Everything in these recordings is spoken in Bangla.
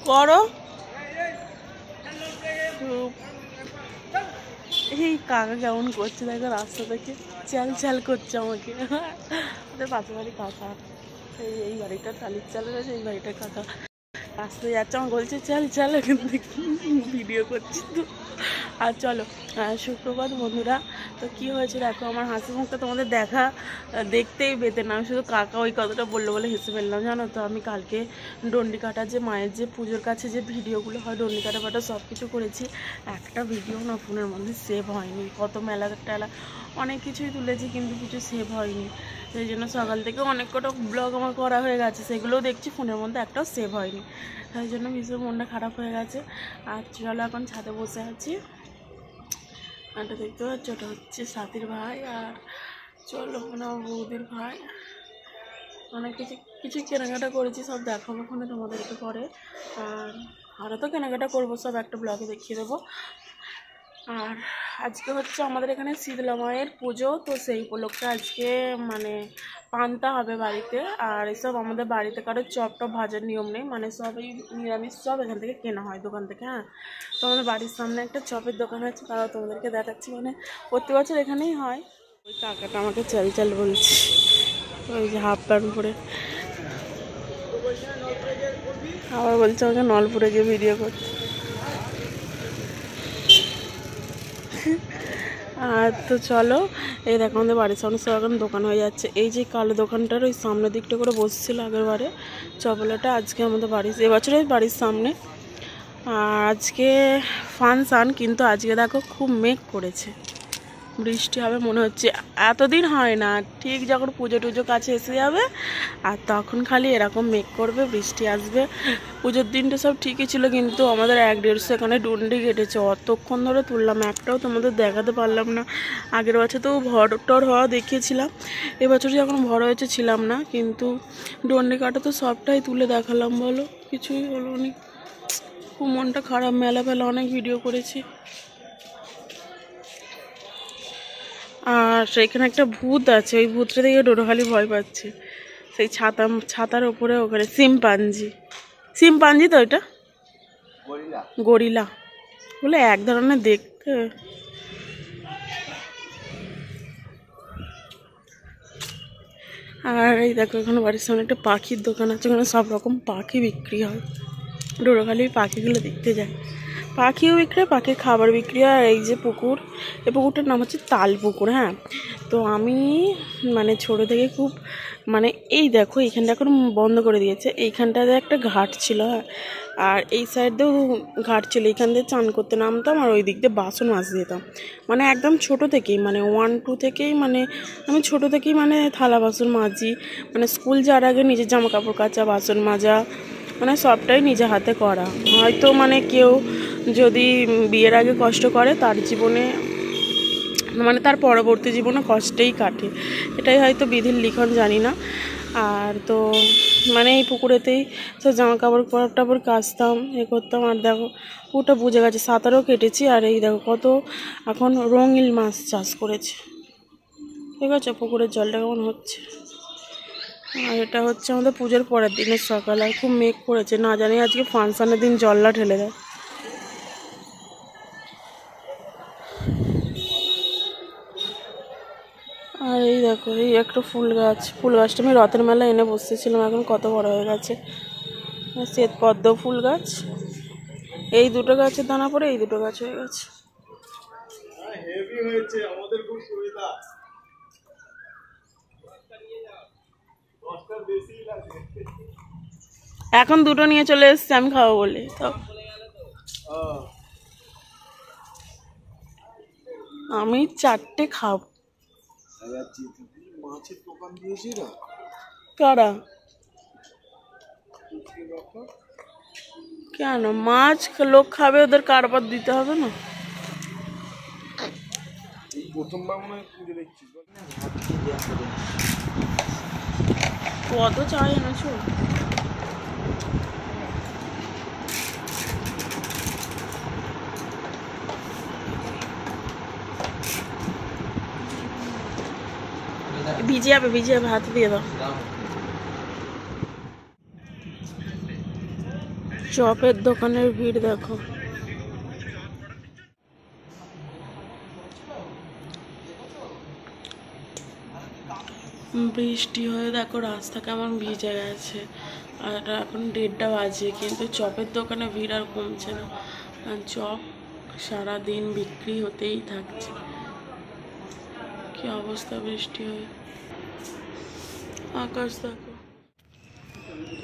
করো। এই কাকা কেমন করছে দেখো, রাস্তা থেকে চ্যাল চ্যাল করছে আমাকে। ওদের পাশের বাড়ি কাকা, এই বাড়িটা টালির চাল রয়েছে, এই বাড়িটার কাকা রাস্তায় যাচ্ছে, আমার বলছে চল চল, এখান থেকে ভিডিও করছি তো। আর চলো, সুপ্রভাত বন্ধুরা। তো কি হয়েছে দেখো, আমার হাসি মুখটা তোমাদের দেখতেই পেতে না, আমি শুধু কাকা ওই কথাটা বললো বলে হেসে ফেললাম। জানো তো, আমি কালকে ডন্ডি কাটা, যে মায়ের যে পুজোর কাছে যে ভিডিওগুলো হয় ডন্ডি কাটা ফাটা সব কিছু করেছি, একটা ভিডিও না ফোনের মধ্যে সেভ হয়নি। কত মেলা টেলা অনেক কিছুই তুলেছি, কিন্তু কিছু সেভ হয়নি। সেই জন্য সকাল থেকে অনেক কটা ব্লগ আমার করা হয়ে গেছে, সেগুলোও দেখছি ফোনের মধ্যে একটাও সেভ হয়নি। তাই জন্য ভীষণ মনটা খারাপ হয়ে গেছে। আর চলো, এখন ছাদে বসে আছি। এটা দেখতে পাচ্ছ, ওটা হচ্ছে সাথীর ভাই, আর চলো মানে আমার বৌদির ভাই। অনেক কিছু কেনাকাটা করেছি, সব দেখাবো ফোনে তোমাদেরকে পরে। আর আরও তো কেনাকাটা করবো, সব একটা ব্লগে দেখিয়ে দেবো। আর আজকে হচ্ছে আমাদের এখানে শীতলা মায়ের পুজো, তো সেই উপলক্ষে আজকে মানে পান্তা হবে বাড়িতে। আর এসব আমাদের বাড়িতে কারো চপ টপ ভাজার নিয়ম নেই, মানে সব এই নিরামিষ সব এখান থেকে কেনা হয় দোকান থেকে। হ্যাঁ, তো আমাদের বাড়ির সামনে একটা চপের দোকান আছে, তারা তোমাদেরকে দেখাচ্ছি, মানে প্রতি বছর এখানেই হয়। ওই কাকাটা আমাকে চাল চাল বলছে, ওই যে হাফ প্যান্ট পরে, আবার বলছে আমাকে নলপুরে গিয়ে ভিডিও করতে। আর তো চলো, এই দেখো আমাদের বাড়ির সামনে সব এখন দোকান হয়ে যাচ্ছে। এই যে কালো দোকানটার ওই সামনের দিকটা করে বসছিল আগের বারে চপলাটা, আজকে আমাদের এবছরের বাড়ির সামনে। আর আজকে ফাংশান, কিন্তু আজকে দেখো খুব মেঘ করেছে, বৃষ্টি হবে মনে হচ্ছে। এতদিন হয় না, ঠিক যখন পুজো টুজো কাছে এসে যাবে আর তখন খালি এরকম মেঘ করবে, বৃষ্টি আসবে। পুজোর দিনটা সব ঠিকই ছিল, কিন্তু আমাদের 1-1.5 এখানে ডন্ডি কেটেছে, অতক্ষণ ধরে তুললাম, একটাও তোমাদের দেখাতে পারলাম না। আগের বছর তো ভর হওয়া দেখিয়েছিলাম, এবছর যখন ভর হয়েছে ছিলাম না, কিন্তু ডন্ডি কাটা তো সবটাই তুলে দেখালাম, বলো কিছুই হলো না। খুব মনটা খারাপ, মেলা ফেলা অনেক ভিডিও করেছি। আর সেখানে একটা ভূত আছে, ওই ভূতটা থেকে ডোডো খালি ভয় পাচ্ছে। সেই ছাতার ওপরে ওখানে সিম্পাঞ্জি তো ওইটা গরিলা বলে এক ধরনের দেখতে। আর এই দেখো, এখানে বাড়ির সামনে একটা পাখির দোকান আছে, ওখানে সব রকম পাখি বিক্রি হয়। ডোডো খালি পাখিগুলো দেখতে যায়, পাখিও বিক্রি হয়, পাখির খাবার বিক্রি হয়। আর এই যে পুকুর, এই পুকুরটার নাম হচ্ছে তাল পুকুর। হ্যাঁ, তো আমি মানে ছোটো থেকে খুব মানে এই দেখো এইখানটা এখন বন্ধ করে দিয়েছে, এইখানটাতে একটা ঘাট ছিল। হ্যাঁ, আর এই সাইড দিয়েও ঘাট ছিল, এইখান দিয়ে চান করতে নামতাম, আর ওই দিক দিয়ে বাসন মাজতে যেতাম। মানে একদম ছোটো থেকেই, মানে 1-2 থেকেই, মানে আমি ছোটো থেকেই মানে থালা বাসন মাজি, মানে স্কুল যাওয়ার আগে নিজের জামা কাপড় কাচা, বাসন মাজা, মানে সবটাই নিজে হাতে করা। হয়তো মানে কেউ যদি বিয়ের আগে কষ্ট করে, তার জীবনে মানে তার পরবর্তী জীবনে কষ্টেই কাটে, এটাই হয়তো বিধির লিখন, জানি না। আর তো মানে এই পুকুরেতেই সব জামা কাপড় টাপড় কাচতাম, করতাম। আর দেখো পুকুরটা বুঝে গেছে, সাঁতারও কেটেছি। আর এই দেখো কত এখন রঙিন মাছ চাষ করেছে, ঠিক আছে, পুকুরের জলটা কেমন হচ্ছে। আর এটা হচ্ছে আমাদের পুজোর পরের দিনের সকাল, আর খুব মেঘ করেছে, না জানি আজকে ফাংশানের দিন জলটা ঢেলে দেয়। আর এই দেখো, এই একটা ফুল গাছটা আমি রথের মেলা এনে বসেছিলাম, এখন কত বড় হয়ে গেছে। শ্বেত পদ্ম ফুল গাছ, এই দুটো গাছের দানা পড়ে এই দুটো গাছ হয়ে গেছে। এখন দুটো নিয়ে চলে এসছি আমি খাবো বলে, তো আমি 4টে খাবো। কারা? কেন মাছ লোক খাবে, ওদের কারবার দিতে হবে না? কত চাই এনেছো? ভিজে যাবে হাতে দিয়ে দাও। চপের দোকানের ভিড় দেখো। বৃষ্টি হয়ে দেখো রাস্তা কেমন ভিজে গেছে। আর এখন 1:30 বাজে, কিন্তু চপের দোকানে ভিড় আর কমছে না। আর চপ সারাদিন বিক্রি হতেই থাকছে। কি অবস্থা বৃষ্টি হয়ে। আকাশ দেখো,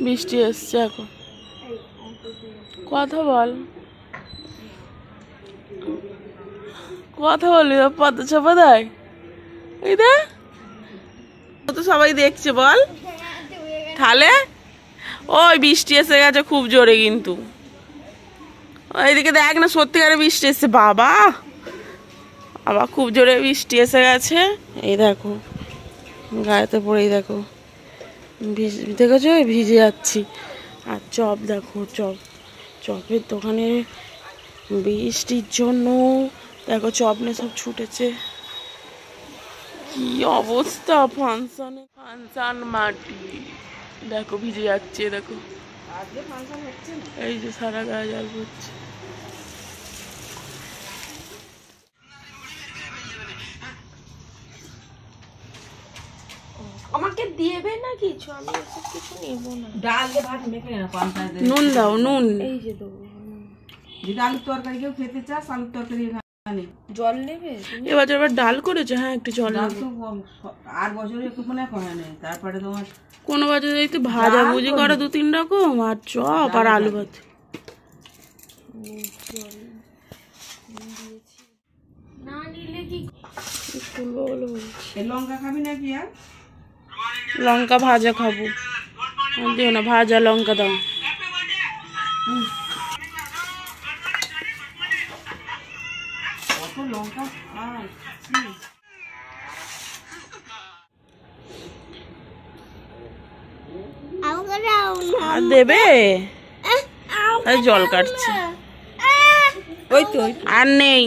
বৃষ্টি এসছে এখন। কথা বল, কথা বলবি, পথে চাপা দেয়। এই দে তো সবাই দেখছে, বল তাহলে। ওই বৃষ্টি এসে গেছে খুব জোরে, কিন্তু এইদিকে দেখ না, সত্যিকারে বৃষ্টি এসছে বাবা। আবার খুব জোরে বৃষ্টি এসে গেছে। এই দেখো গায়েতে পড়েই দেখো দেখেছো, ভিজে যাচ্ছি। আর চপ দেখো, চপের দোকানে বৃষ্টির জন্য দেখো চপ নিয়ে সব ছুটেছে। কি অবস্থা, ফাংশন মাটি দেখো ভিজে যাচ্ছে। দেখো এই যে সারা গায়ে জল পড়ছে। আমাকে দিয়েবে না কিছু, আমি এসব কিছু নেব না। ডাল দিয়ে ভাত মেখে না, নুন দাও, নুন এই যে দেবো। যদি আলুর তরকারি কেউ খেতে চাস, আলুর তরকারি জল নেবে। এবছর আবার ডাল করেছে। হ্যাঁ একটু জল নেবে। আর বছরে একটু মনে হয় না। তারপরে তোমার কোনো বছর একটু ভাজা ভুজি করে 2-3 রকম, আর চপ আর আলু ভাত। লঙ্কা খাবি নাকি? আর লঙ্কা ভাজা খাবো। দিও না, ভাজা লঙ্কা দাও। লঙ্কা দেবে, জল কাটছে। ওই তো আর নেই।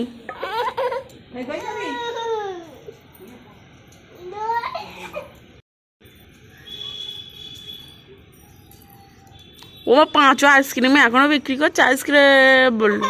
ও 5 আইসক্রিম এখনো বিক্রি করছে। আইসক্রিম বললো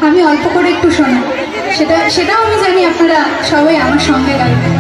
আমি অল্প করে একটু শোনা, সেটাও আমি জানি আপনারা সবাই আমার সঙ্গে গাইবেন।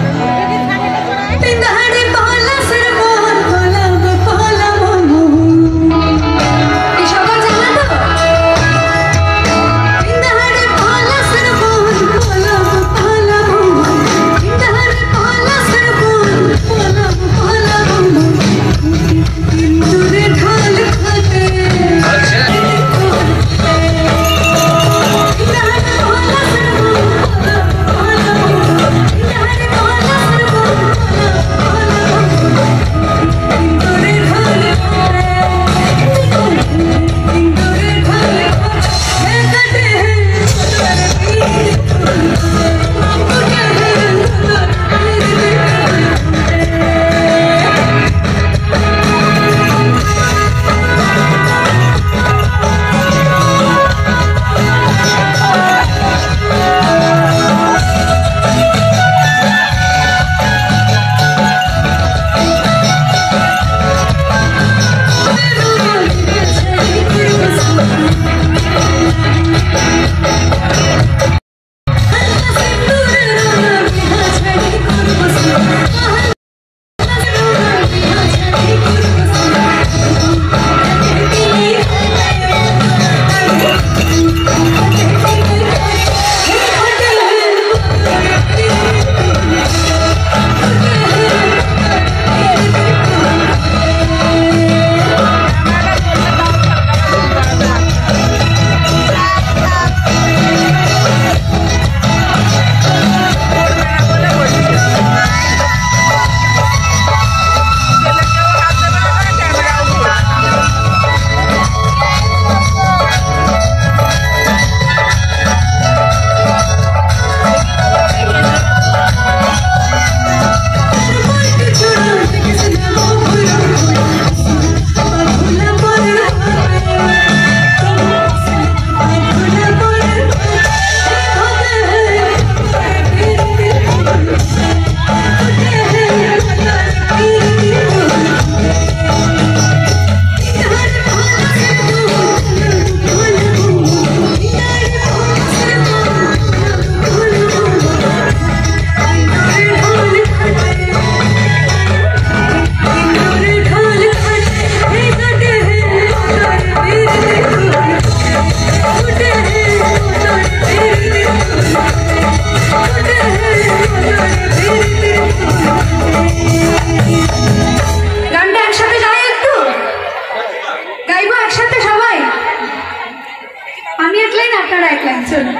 আপনারা এক লাইন চলুন।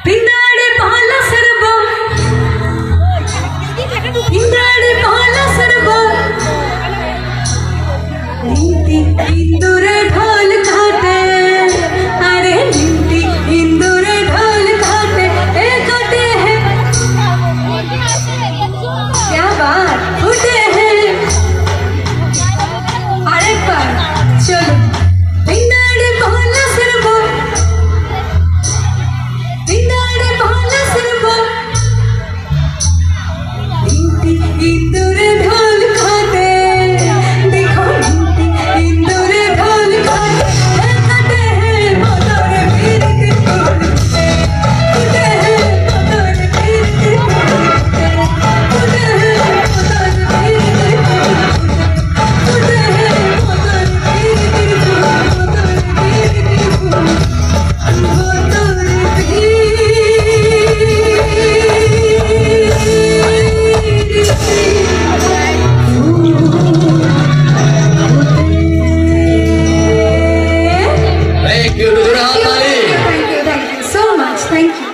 পিন্দারে পালা সরবা, পিন্দারে পালা সরবা, নীতি ইন্দুরে ঢোল ঘাটে, अरे नीति इंदुरे ढोल घाटे ए घाटे है, क्या बात उठे है। अरे पर चलो पिंडारे पाला सरबो, पिंडारे पाला सरबो, नीति इंदुरे ढोल घाटे, देखो नीति इंदुरे ढोल घाटे ए घाटे है, मोदरे वीर के ढोल घाटे, उठे है मोदरे वीर के ढोल घाटे, उठे है मोदरे वीर के ढोल घाटे, उठे है मोदरे वीर के ढोल, मोदरे वीर के ढोल, मोदरे Thank you, Nurali. Thank you so much. Thank you.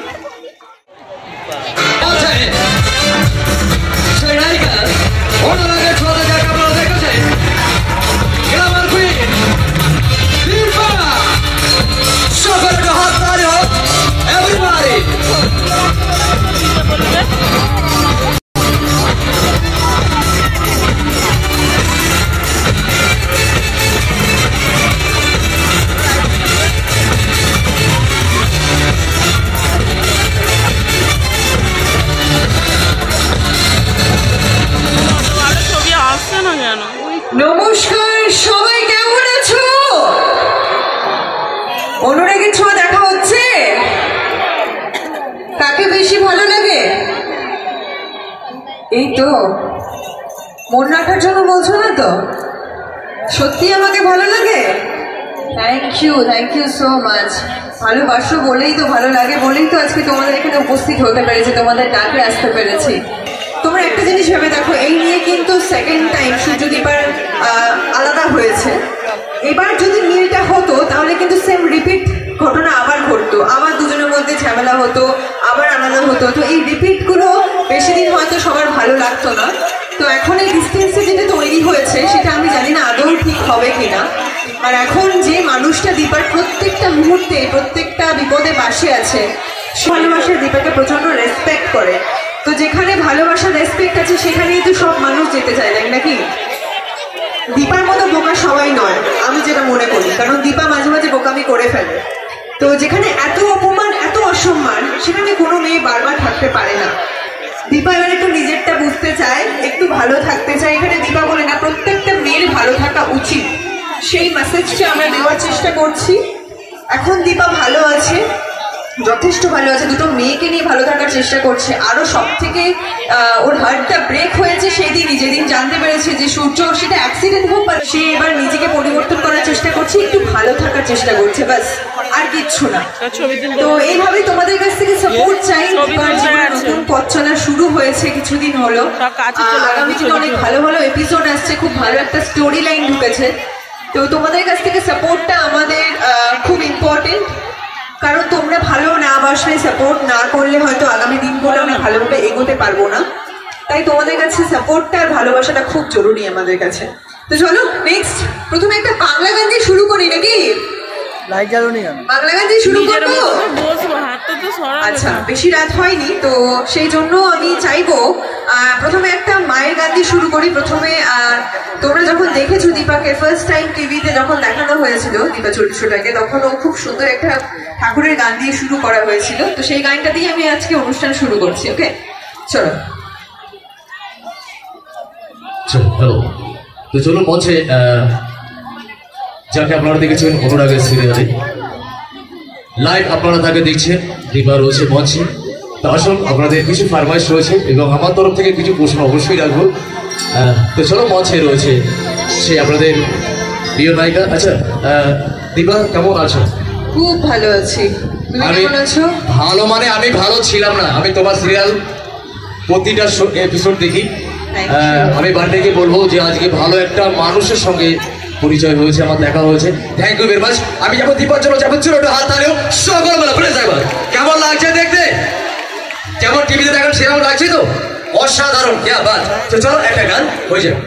ছবি আসছে না কেন? নমস্কার, সবাই কেমন আছো? অনুরাগের ছোঁয়া দেখা হচ্ছে? কাকে বেশি ভালো লাগে? এই তো, মন রাখার জন্য বলছো না তো? সত্যি আমাকে ভালো লাগে? Thank you so much. ভালোবাসো বলেই তো, ভালো লাগে বলেই তো আজকে তোমাদের এখানে উপস্থিত হতে পেরেছি, তোমাদের ডাকে আসতে পেরেছি। তোমরা একটা জিনিস ভেবে দেখো, এই নিয়ে কিন্তু সেকেন্ড টাইম সূর্যদীপার আলাদা হয়েছে। এবার যদি মিলটা হতো তাহলে কিন্তু সেম রিপিট ঘটনা আবার ঘটতো, আবার দুজনের মধ্যে ঝামেলা হতো, আবার আলাদা হতো। তো এই রিপিটগুলো বেশি দিন হয়তো সবার ভালো লাগতো না। তো এখন এই ডিস্টেন্সে যেটা তৈরি হয়েছে সেটা আমি জানি না আদৌ ঠিক হবে কিনা। আর এখন যে মানুষটা দীপার প্রত্যেকটা মুহূর্তে, প্রত্যেকটা বিপদে পাশে আছে, ভালোবাসার দীপাকে প্রচন্ড রেসপেক্ট করে। তো যেখানে ভালোবাসা রেসপেক্ট আছে সেখানেই তো সব মানুষ যেতে চায়, তাই নাকি? দীপার মতো বোকা সবাই নয়, আমি যেটা মনে করি, কারণ দীপা মাঝে মাঝে বোকামি করে ফেলে। তো যেখানে এত অপমান, এত অসম্মান, সেখানে কোনো মেয়ে বারবার থাকতে পারে না। দীপা এবার একটু নিজেরটা বুঝতে চায়, একটু ভালো থাকতে চায়। এখানে দীপা বলে না, প্রত্যেকটা মেয়ের ভালো থাকা উচিত, সেই মেসেজটা আমরা দেওয়ার চেষ্টা করছি। এখন দীপা ভালো আছে, যথেষ্ট ভালো আছে, দুটো মেয়েকে নিয়ে ভালো থাকার চেষ্টা করছে। আরো সব থেকে ওর হার্টটা ব্রেক হয়েছে সেই দিনই, যেদিন জানতে পেরেছে যে সূর্য, সেটা অ্যাক্সিডেন্ট হোক বা সে এবার নিজেকে পরিবর্তন করার চেষ্টা করছে, একটু ভালো থাকার চেষ্টা করছে, ব্যাস, আর কিচ্ছু না। তো এইভাবে তোমাদের কাছ থেকে সাপোর্ট চাই। নতুন পথ চলা শুরু হয়েছে, কিছুদিন হলো। আগামী দিনে অনেক ভালো ভালো এপিসোড আসছে, খুব ভালো একটা স্টোরি লাইন ঢুকেছে। তো তোমাদের কাছ থেকে সাপোর্টটা আমাদের খুব ইম্পর্টেন্ট, কারণ তোমরা ভালো না বাসলে, সাপোর্ট না করলে হয়তো আগামী দিনগুলো আমরা ভালোভাবে এগোতে পারবো না। তাই তোমাদের কাছে সাপোর্টটা আর ভালোবাসাটা খুব জরুরি আমাদের কাছে। তো চলো নেক্সট, প্রথমে একটা বাংলা গান দিয়ে শুরু করি নাকি? বাংলা গান দিয়ে শুরু করবো? আচ্ছা, বেশি রাত হয়নি, তো সেই জন্য আমি চাইবো প্রথমে একটা মায়ের গান দিয়ে শুরু করি। প্রথমে তোমরা যখন দেখেছো দীপাকে ফার্স্ট টাইম টিভিতে যখন দেখানো হয়েছিল দীপা চরিত্রটাকে, তখন ও খুব সুন্দর একটা ঠাকুরের গান দিয়ে শুরু করা হয়েছিল। তো সেই গানটা দিয়ে আমি আজকে অনুষ্ঠান শুরু করছি। ওকে, চলো। হ্যালো, তো চলুন মঞ্চে যাকে আপনারা দেখেছেন অনুরাগের সিরিয়ালে লাইভ, আপনারা তাকে দেখছেন, দীপা রয়েছে মঞ্চে। তো আসুন, আপনাদের কিছু ফরমাইশ রয়েছে এবং আমার তরফ থেকে কিছু প্রশ্ন অবশ্যই রাখবো। তো চলো, মঞ্চে রয়েছে সে আপনাদের প্রিয় নায়িকা। আচ্ছা দীপা, কেমন আছো? খুব ভালো আছি, তুমি কেমন আছো? ভালো মানে আমি ভালো ছিলাম না, আমি তোমার সিরিয়াল প্রতিটা এপিসোড দেখি। আমি বার্থডেকে বলবো যে আজকে ভালো একটা মানুষের সঙ্গে পরিচয় হয়েছে, আমার দেখা হয়েছে। Thank you very much. আমি যাবো দীপার জন্য, যাবো ছোট হাত তালেও সকল বেলা প্লিজ একবার। কেমন লাগছে দেখতে? যেমন টিভিতে দেখেন সেরকম লাগছে তো? অসাধারণ, क्या बात। তো চলো একটা গান হয়ে যাবে।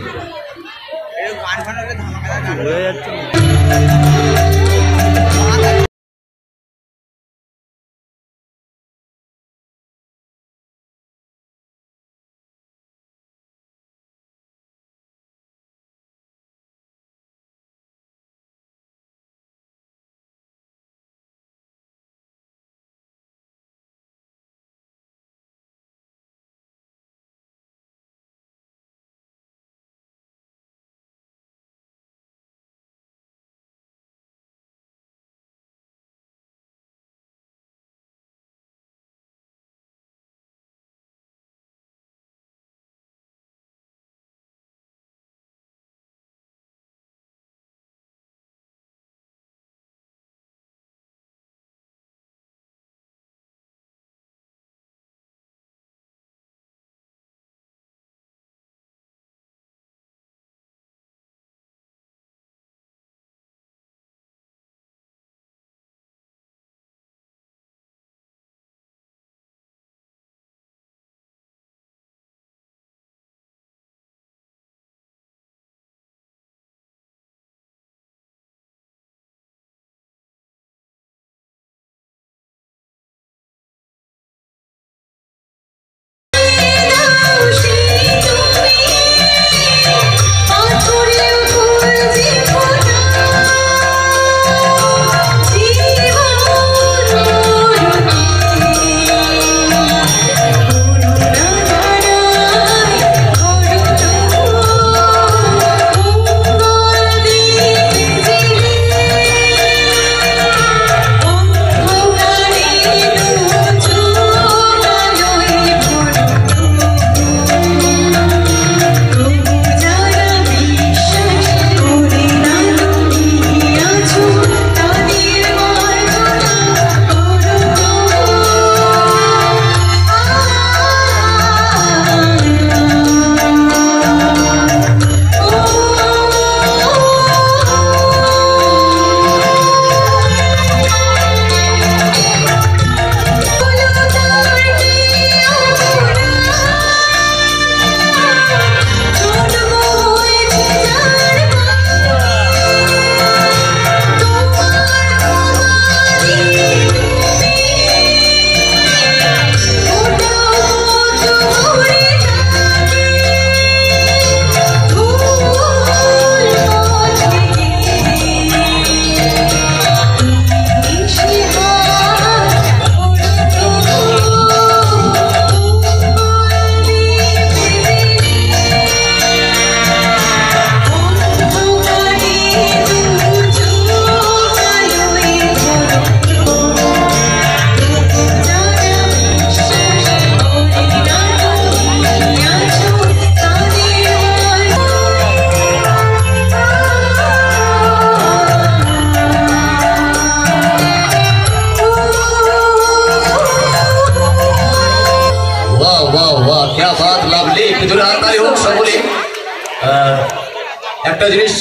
একটা জিনিস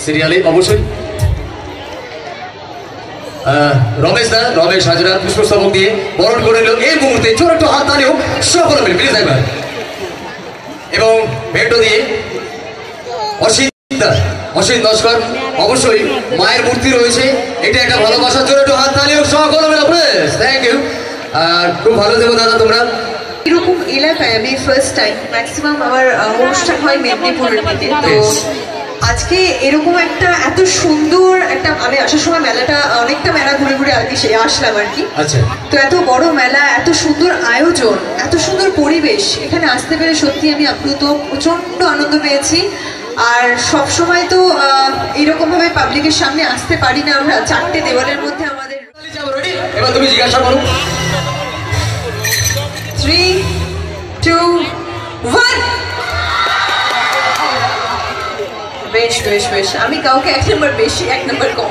সিরিয়ালে অবশ্যই রমেশ হাজরা পুষ্পস্তবক দিয়ে বরণ করে নিল এই মুহূর্তে। ছোট একটু হাত তালিও সকলে মিলে প্লিজ একবার। এবং ভেটো দিয়ে অসিত নস্কর অবশ্যই মায়ের মূর্তি রয়েছে, এটা একটা ভালোবাসার জন্য একটু হাত তালিও সকলে মিলে প্লিজ। Thank you. আর খুব ভালো দেবো দাদা তোমরা। এরকম এলাকায় আমি ফার্স্ট টাইম, ম্যাক্সিমাম আমার অনুষ্ঠান হয় মেদিনীপুরের মধ্যে, তো আজকে এরকম একটা এত সুন্দর একটা, আমি আসার সময় মেলাটা অনেকটা মেলা ঘুরে ঘুরে আর কি আসলাম আর কি। আচ্ছা, তো এত বড় মেলা, এত সুন্দর আয়োজন, এত সুন্দর পরিবেশ, এখানে আসতে পেরে সত্যি আমি আপ্লুত, প্রচন্ড আনন্দ পেয়েছি। আর সব সময় তো এরকম ভাবে পাবলিকের সামনে আসতে পারি না আমরা, চারটে দেওয়ালের মধ্যে আমাদের। এবার তুমি জিজ্ঞাসা করো। 3, 2, 1। বেশ বেশ বেশ, আমি কাউকে 1 নম্বর বেশি 1 নম্বর কম।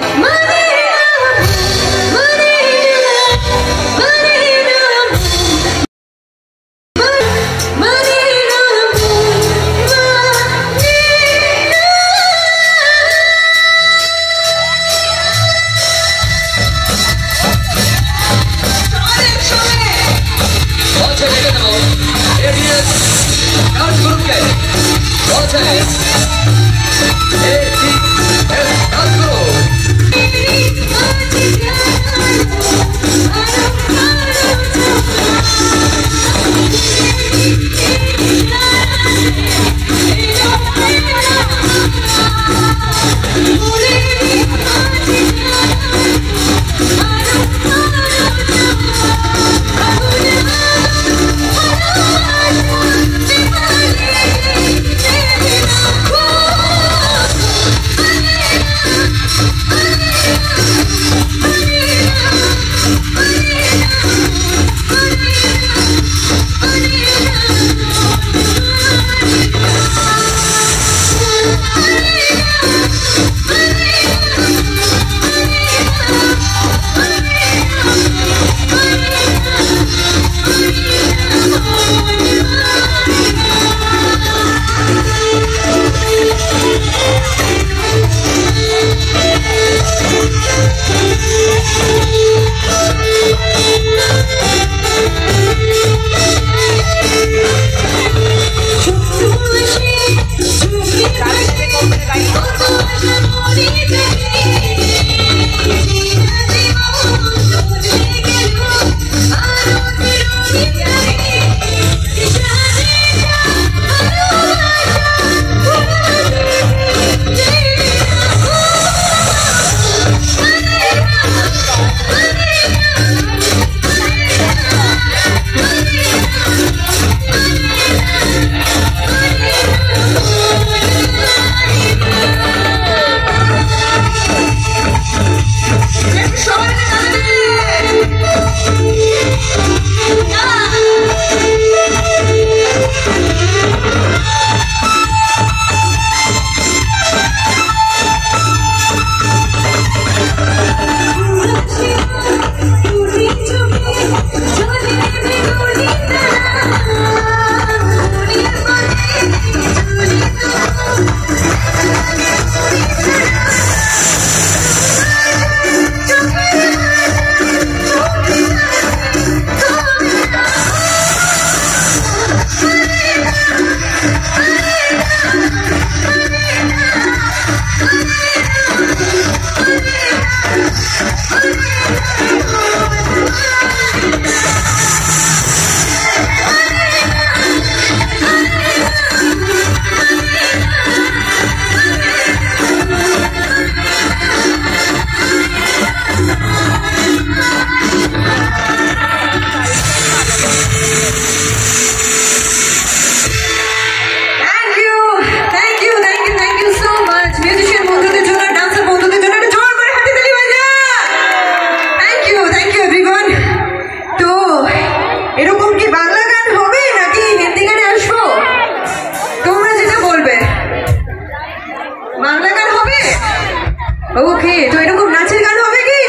ওকে, তো এরকম নাচের গান হবে কি?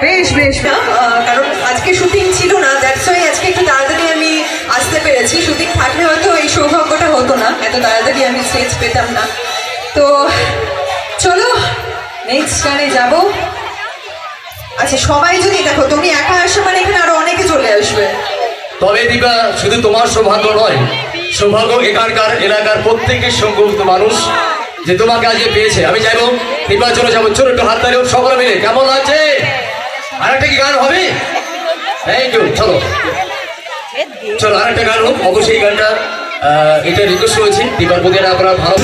বেশ বেশ, কারণ আজকে শুটিং ছিল না, দ্যাটস ওয়াই আজকে একটু তাড়াতাড়ি আমি আসতে পেরেছি। শুটিং থাকলে হয়তো এই সৌভাগ্যটা হতো না, এত তাড়াতাড়ি আমি স্টেজ পেতাম না। তো চলো নেক্সট গানে যাব। আচ্ছা সবাই যদি দেখো, তুমি একা আসো মানে এখানে আরো অনেকে চলে আসবে। তবে দিবা, শুধু তোমার সৌভাগ্য নয়, সৌভাগ্য এখানকার এলাকার প্রত্যেকের সংযুক্ত মানুষ যে তোমাকে আজকে পেয়েছে। আমি চাইবো নির্বাচনে যাবো, ছোট একটু হাত তালি সকলে মিলে। কেমন লাগছে? আরেকটা কি গান হবে? Thank you. চলো চলো আরেকটা গান হোক। অবশ্যই গানটা এটা রিকোয়েস্ট করেছি দিবার প্রতি আপনারা ভালো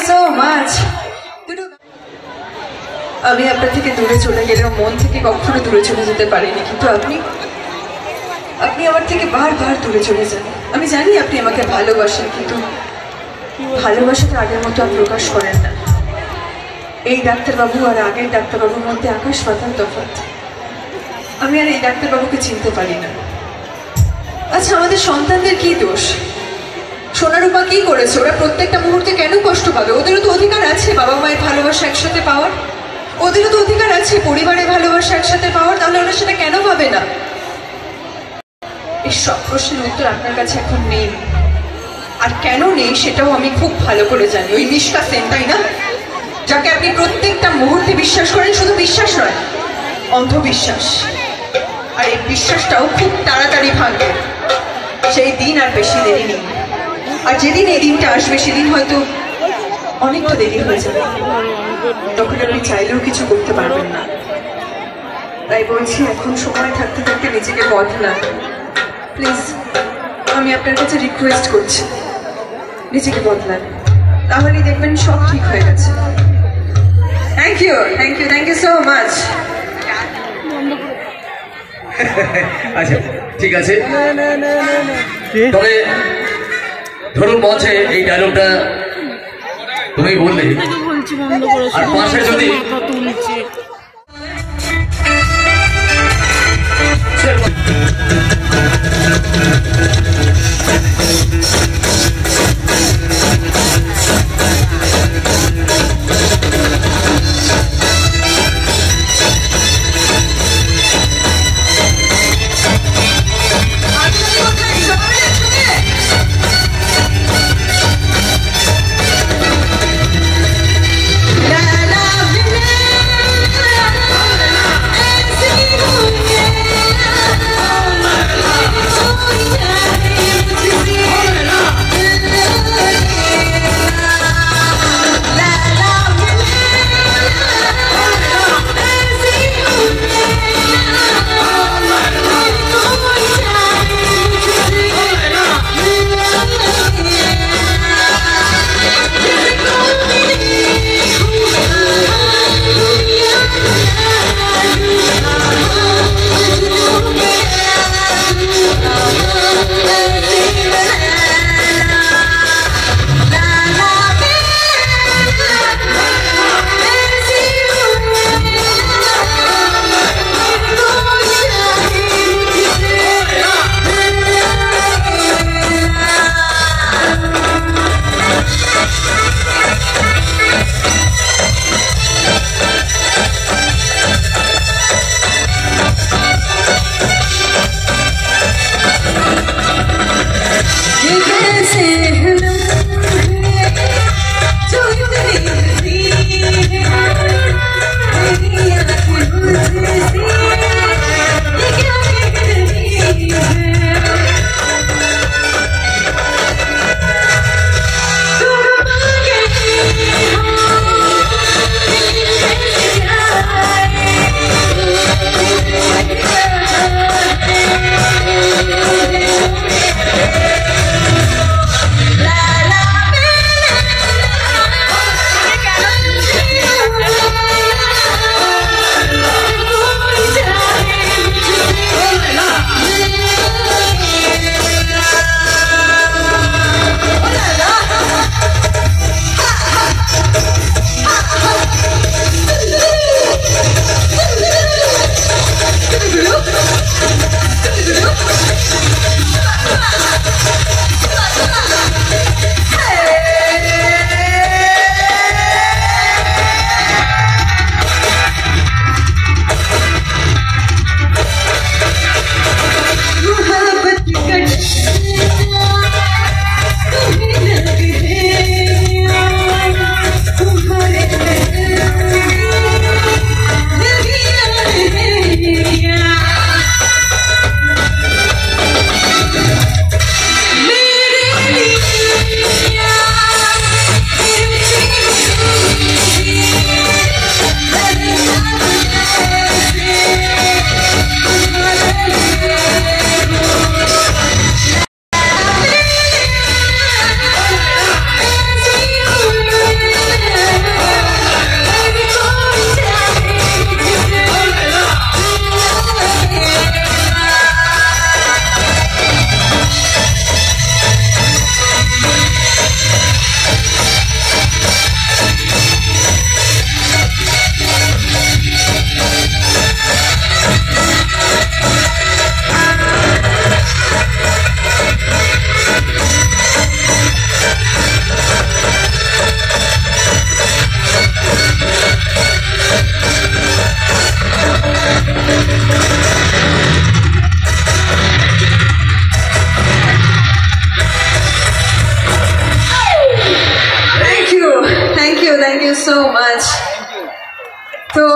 সো মাচ। আমি আপনার থেকে দূরে চলে গেলেও মন থেকে কখনো দূরে চলে যেতে পারিনি, কিন্তু আপনি আপনি আমার থেকে বারবার দূরে চলে যান। আমি জানি আপনি আমাকে ভালোবাসেন, কিন্তু ভালোবাসাটা আগের মতো আর প্রকাশ করেন না। এই ডাক্তারবাবু আর আগের ডাক্তারবাবুর মধ্যে আকাশ পাতাল তফাৎ। আমি আর এই ডাক্তারবাবুকে চিনতে পারি না। আচ্ছা, আমাদের সন্তানদের কি দোষ? সোনারূপা কি করেছে? ওরা প্রত্যেকটা মুহূর্তে কেন কষ্ট পাবে? ওদেরও তো অধিকার আছে বাবা মায়ের ভালোবাসা একসাথে পাওয়ার, ওদেরও তো অধিকার আছে পরিবারের ভালোবাসা একসাথে পাওয়ার। তাহলে ওরা সেটা কেন পাবে না? এই সব প্রশ্নের উত্তর আপনার কাছে এখন নেই, আর কেন নেই সেটাও আমি খুব ভালো করে জানি। ওই নিষ্কা সেন, তাই না, যাকে আপনি প্রত্যেকটা মুহূর্তে বিশ্বাস করেন, শুধু বিশ্বাস নয়, অন্ধবিশ্বাস। আর এই বিশ্বাসটাও খুব তাড়াতাড়ি ভাঙবে। সেই দিন আর বেশি দেরি নেই, আর যেদিন এই দিনটা আসবে সেদিন হয়তো অনেকটা দেরি হয়ে যাবে। তখন আপনি চাইলেও কিছু করতে পারবেন না। তাই বলছি, এখন সময় থাকতে থাকতে নিজেকে বদলান প্লিজ। আমি আপনার কাছে রিকোয়েস্ট করছি, নিজেকে বদলান, তাহলেই দেখবেন সব ঠিক হয়ে গেছে। Thank you, thank you, thank you so much. আচ্ছা ঠিক আছে, তবে ধরুন মঞ্চে এই ডায়লগটা তুমি বললে, বলছি বন্ধ করে, আর পাশে যদি মাথা তুলছে। La la la thank you so much. তো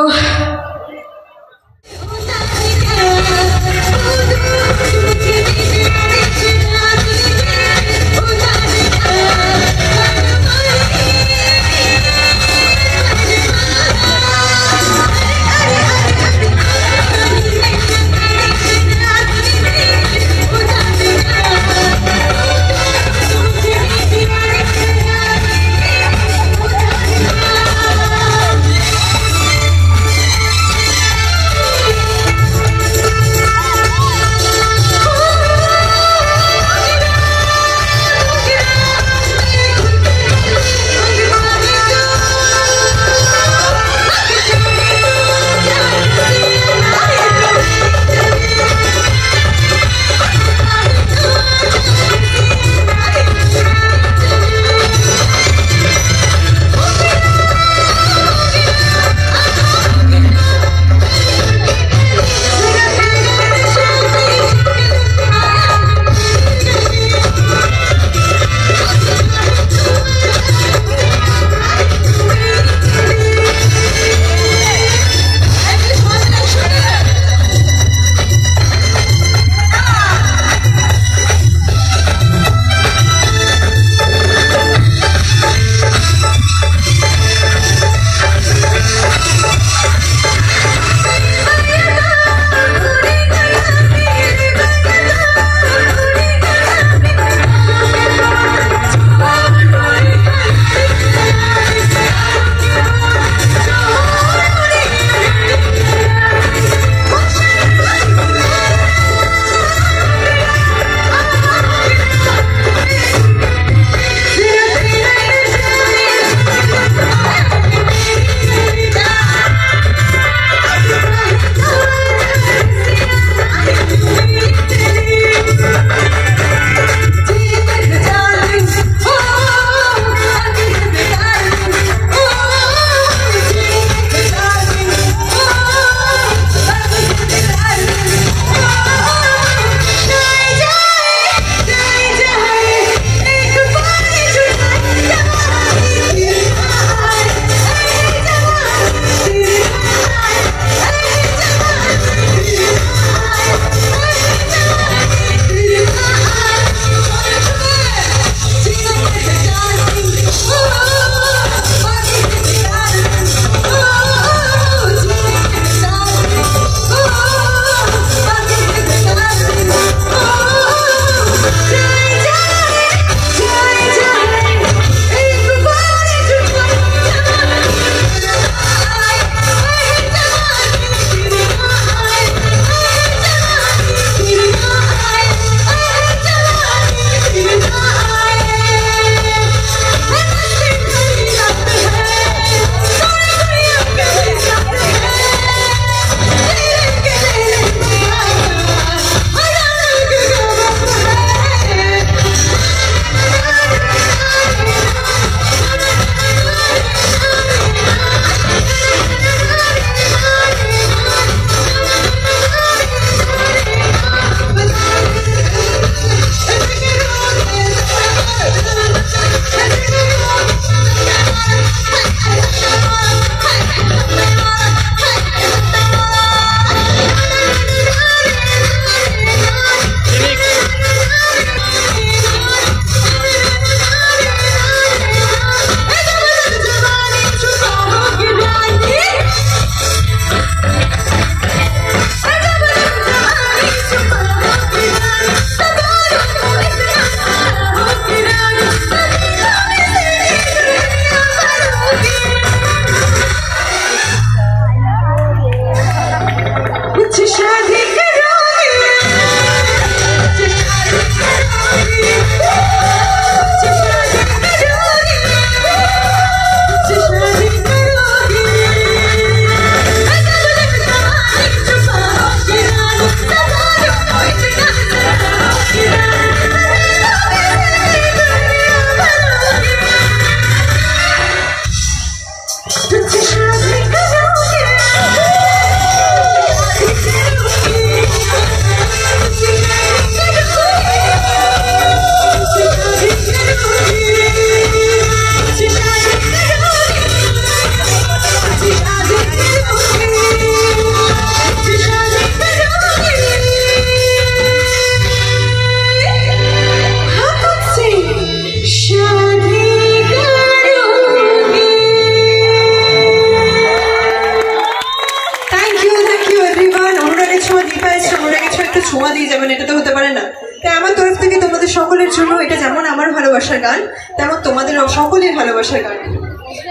সকলের জন্য এটা যেমন আমার ভালোবাসার গান, তেমন তোমাদের সকলের ভালোবাসার গান।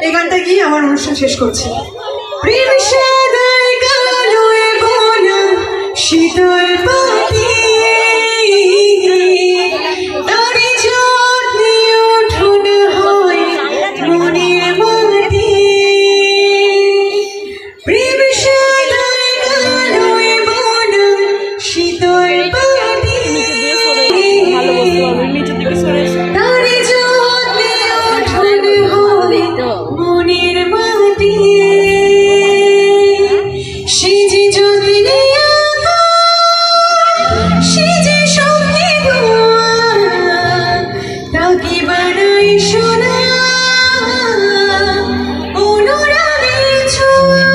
এই গানটা গিয়ে আমার অনুষ্ঠান শেষ করছি। প্রেম সাদার কালোয় বোনা শীতল পাখি, তারে যত্নে উঠোন হয় মনের মাটি। প্রেম সাদার কালোয় বোনা শীতল পাখি, তারে যত্নে উঠোন হয় মনের মাটি। সে যে যত্নে সে যে স্বপ্নে তাকে বানাই সোনা অনুরাগের ছোঁয়া,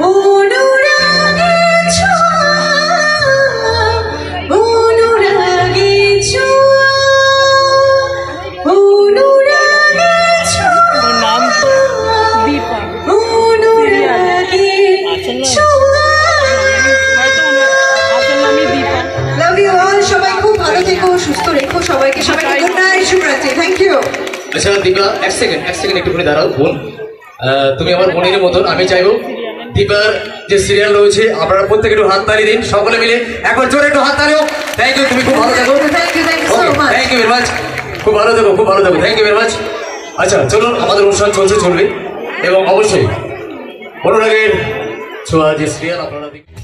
অনুরাগের ছোঁয়া, অনুরাগের ছোঁয়া, অনুরাগের ছোঁয়া, নাম দীপা। অনুরাগের ছোঁয়া। আসল নামই দীপা। Love you all. সবাই খুব ভালো থেকো, সুস্থ রেখো সবাইকে। সবাইকে গুড নাইট, শুভরাত্রি। Thank you. আচ্ছা দীপা, এক সেকেন্ড একটুখানি দাঁড়াও বোন। তুমি আমার বোনের মতন। আমি চাইবো দীপার যে সিরিয়াল রয়েছে আপনারা প্রত্যেকে একটু হাত তালি দিন, সকলে মিলে একবার জোরে একটু হাত তালিও। থ্যাংক ইউ, তুমি খুব ভালো থাকো। Thank you so much. Thank you very much. খুব ভালো থাকো, খুব ভালো থাকো। Thank you very much. আচ্ছা চলুন, আমাদের অনুষ্ঠান চলবে এবং অবশ্যই অনুরাগের ছোঁয়া যে সিরিয়াল আপনারা দেখবেন।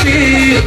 Dure,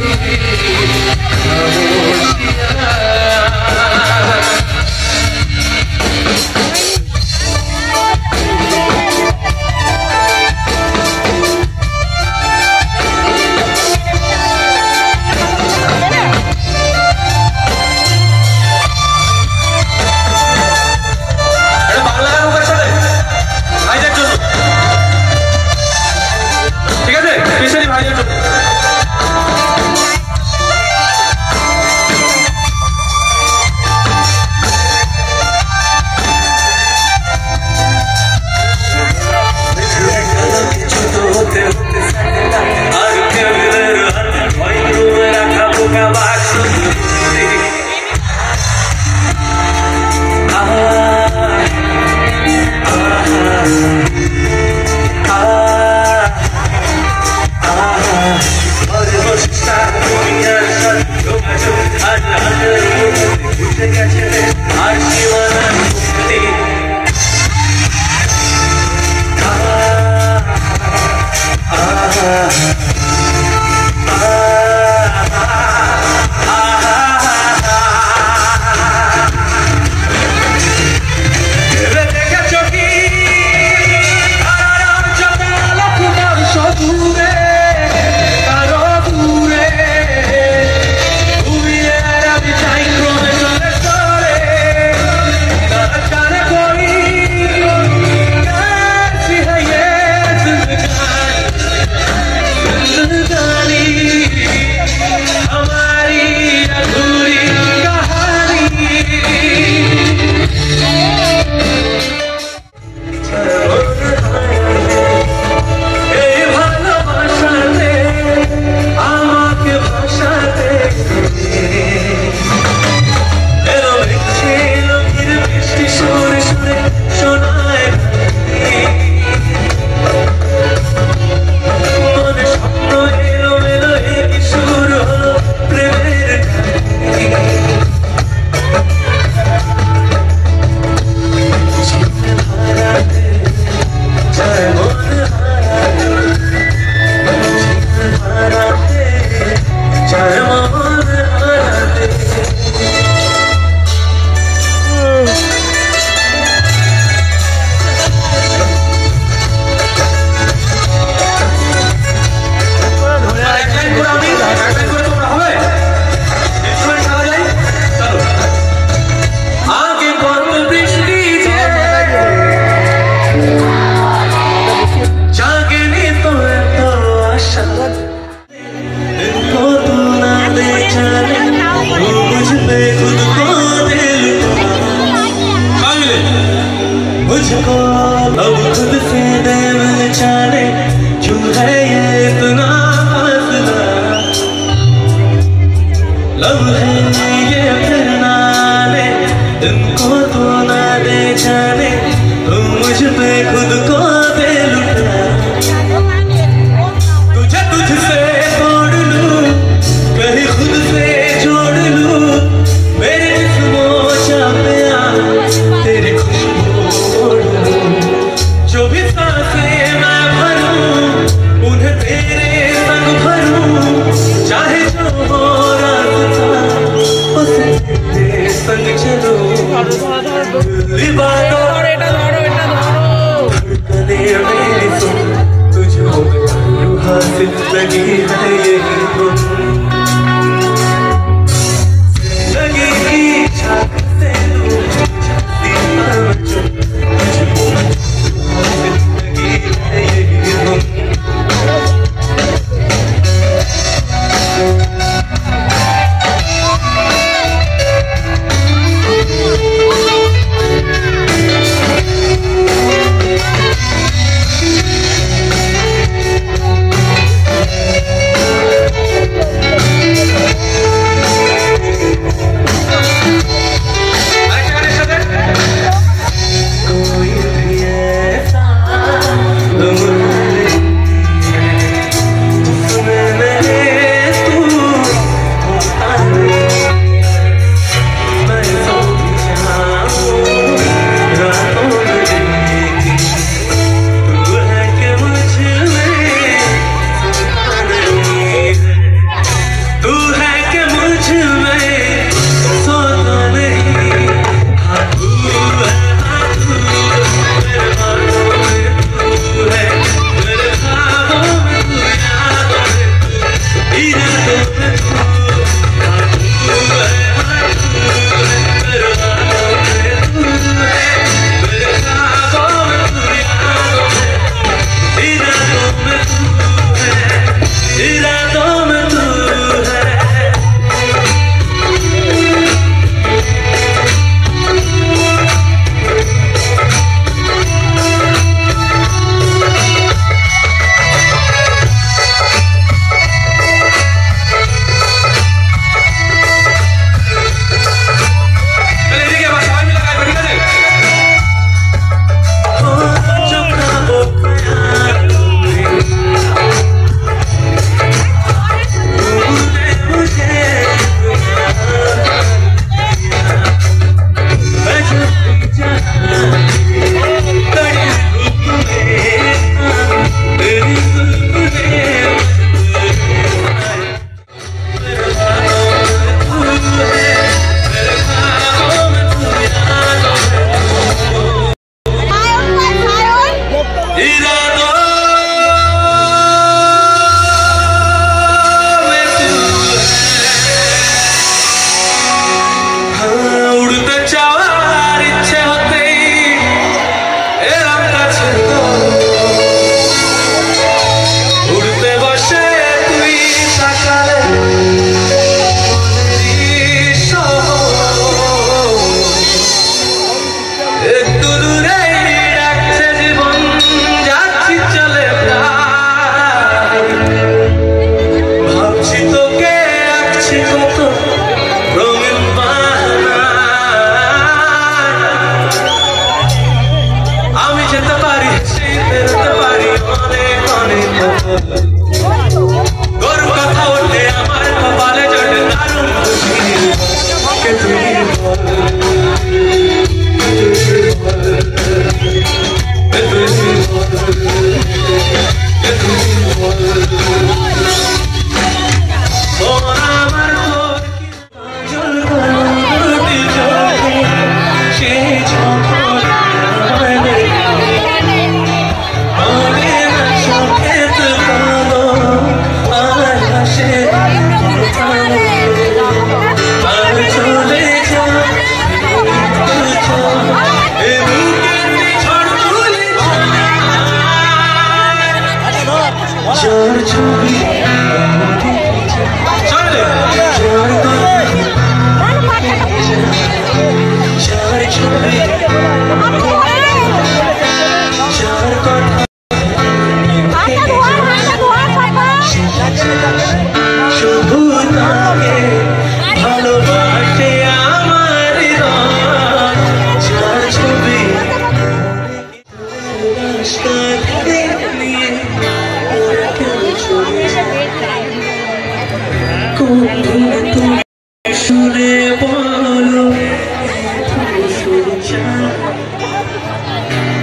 শুনে বলো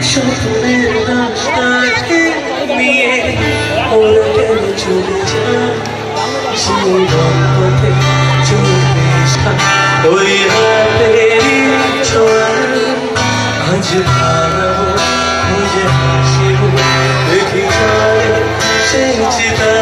স্বপ্নের রাস্তাকে নিয়ে ওরা কেন চলে যায় সেই পথে চলবে ওই হাতেরই ছোঁয়া আজ ভাবো খুঁজে হাসিব দেখি চলে সেই চিতা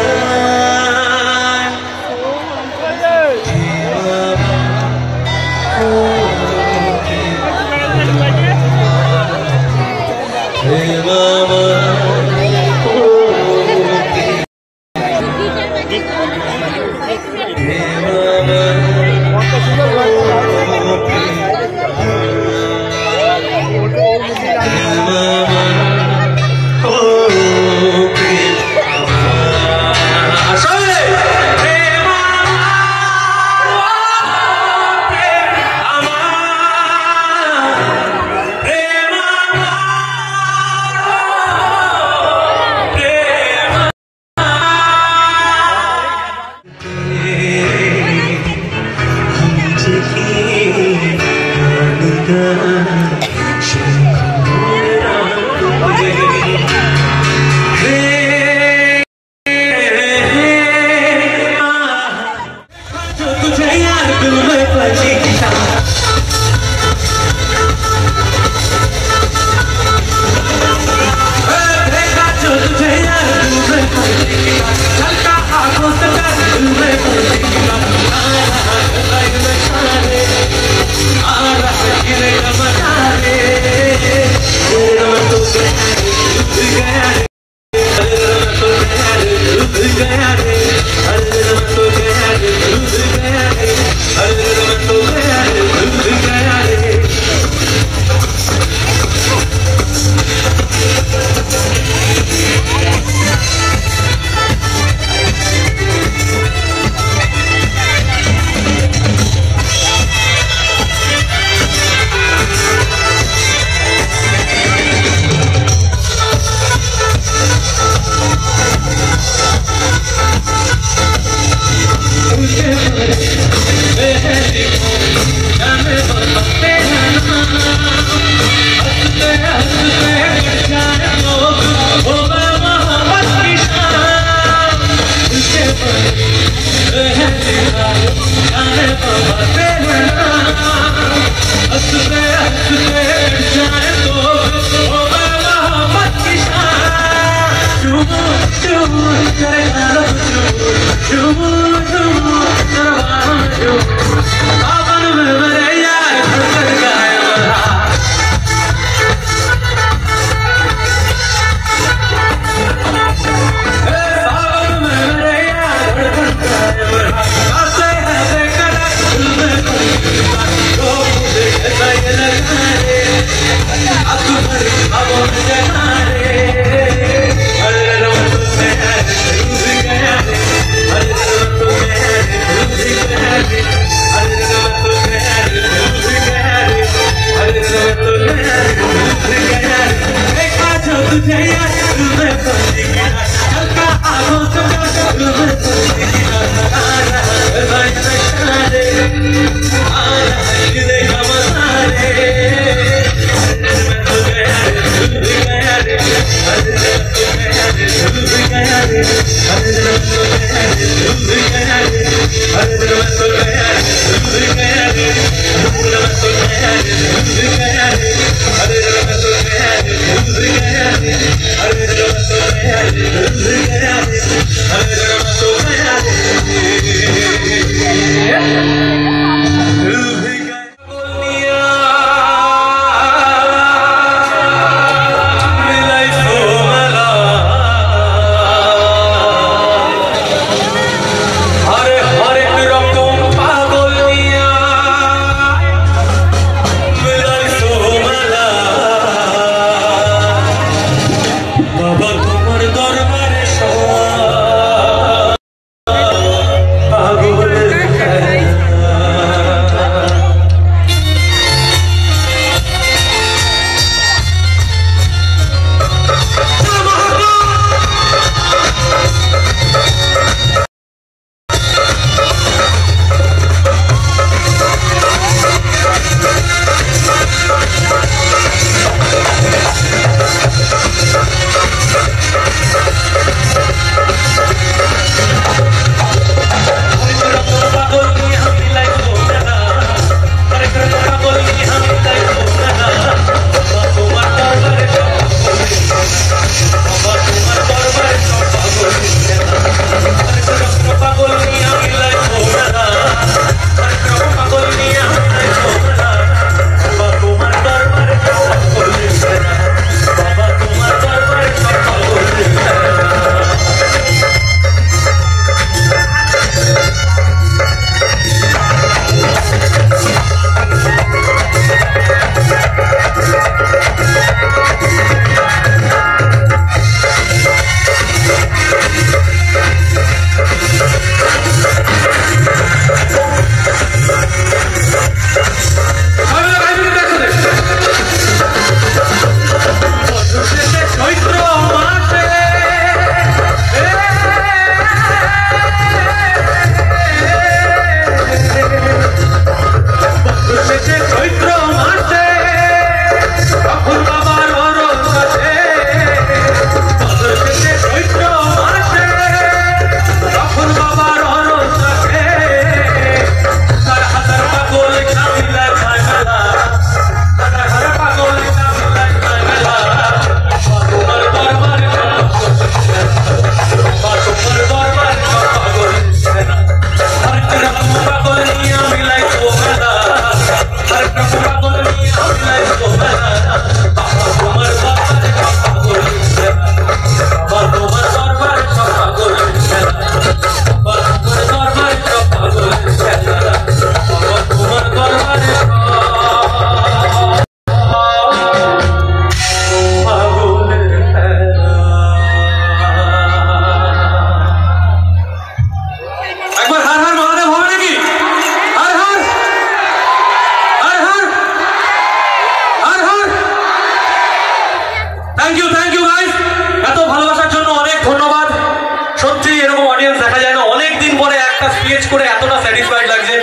করে এতটা স্যাটিসফাইড লাগছে।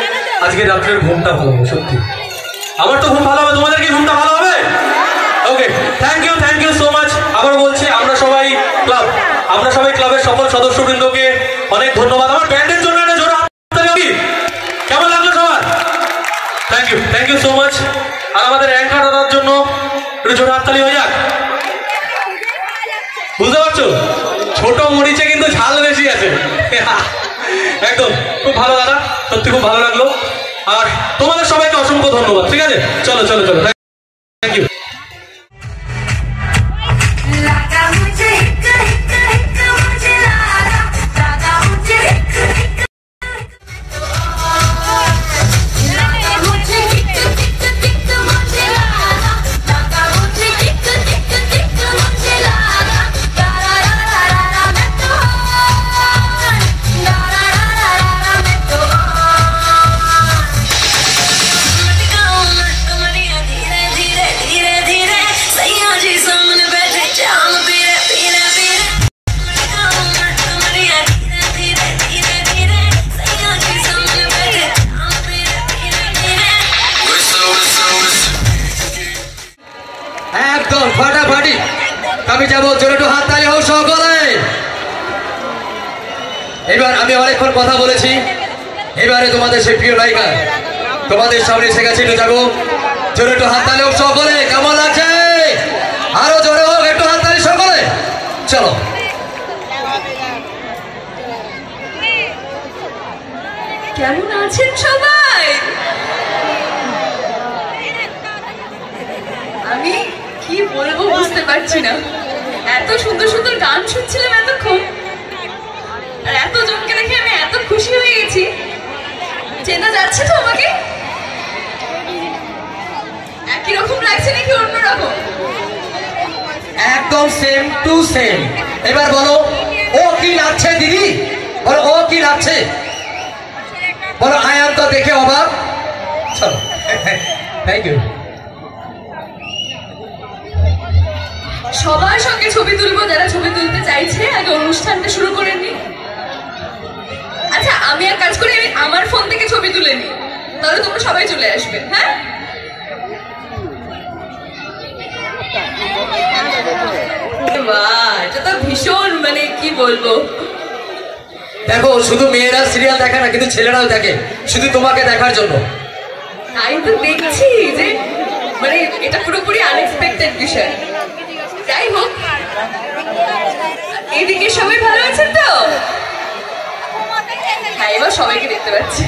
আজকে রাত্রের ঘুমটা ভালো হবে, সত্যি আমার তো ঘুম ভালো হবে, তোমাদের কি ঘুমটা ভালো হবে? ওকে, থ্যাংক ইউ সো মাচ। আবার বলছি আমরা সবাই ক্লাবের সকল সদস্যবৃন্দকে অনেক ধন্যবাদ। আমার ব্যান্ডের জন্য একটা জোরে হাততালি হবে। কেমন লাগলো সবার? Thank you so much. আর আমাদের অ্যাঙ্কার দাদার জন্য একটু জোরে হাততালি হয়ে যাক। বুঝতে পারছো, ছোট মরিচে কিন্তু ঝাল বেশি আছে। একদম খুব ভালো দাদা, সত্যি খুব ভালো লাগলো। আর তোমাদের সবাইকে অসংখ্য ধন্যবাদ। ঠিক আছে, চলো থ্যাংক ইউ। একদম ফাটাফাটি। আমি যাবো, জোরে একটু হাততালি হোক সকলে। এবার আমি অনেকক্ষণ কথা বলেছি, এবারে তোমাদের সেই প্রিয় নায়িকা তোমাদের সামনে এসে গেছে। একটু যাবো, জোরে একটু হাততালি হোক সকলে। কেমন লাগছে? আরো জোরে হোক একটু হাততালি সকলে। চলো। কেমন আছেন সবাই? আমি কি বলবো বুঝতে পারছি না। এত সুন্দর সুন্দর গান শুনছিলাম এতক্ষণ, আর এতজনকে দেখে আমি এত খুশি হয়ে গেছি। চেনা যাচ্ছে তো আমাকে? একই রকম লাগছে নাকি অন্যরকম? একদম সেম টু সেম। এবার বলো, ও কি লাগছে দিদি? বলো, ও কি লাগছে? বলো, আয়ান তো দেখে অবাক। চলো, থ্যাংক ইউ। সবার সঙ্গে ছবি তুলবো যারা ছবি তুলতে চাইছে, আগে অনুষ্ঠানটা শুরু করে নি। আচ্ছা, আমি এক কাজ করি, আমি আমার ফোন থেকে ছবি তুলে নি, তাহলে তোমরা সবাই চলে আসবে। হ্যাঁ, বাহ, এটা তো ভীষণ, মানে কি বলবো। দেখো, শুধু মেয়েরা সিরিয়াল দেখে না, কিন্তু ছেলেরাও দেখে শুধু তোমাকে দেখার জন্য। আমি তো দেখছি যে মানে এটা পুরোপুরি আনএক্সপেক্টেড বিষয়। যাই হোক, এদিকে সবাই ভালো আছেন তো? হ্যাঁ, এবার সবাইকে দেখতে পাচ্ছি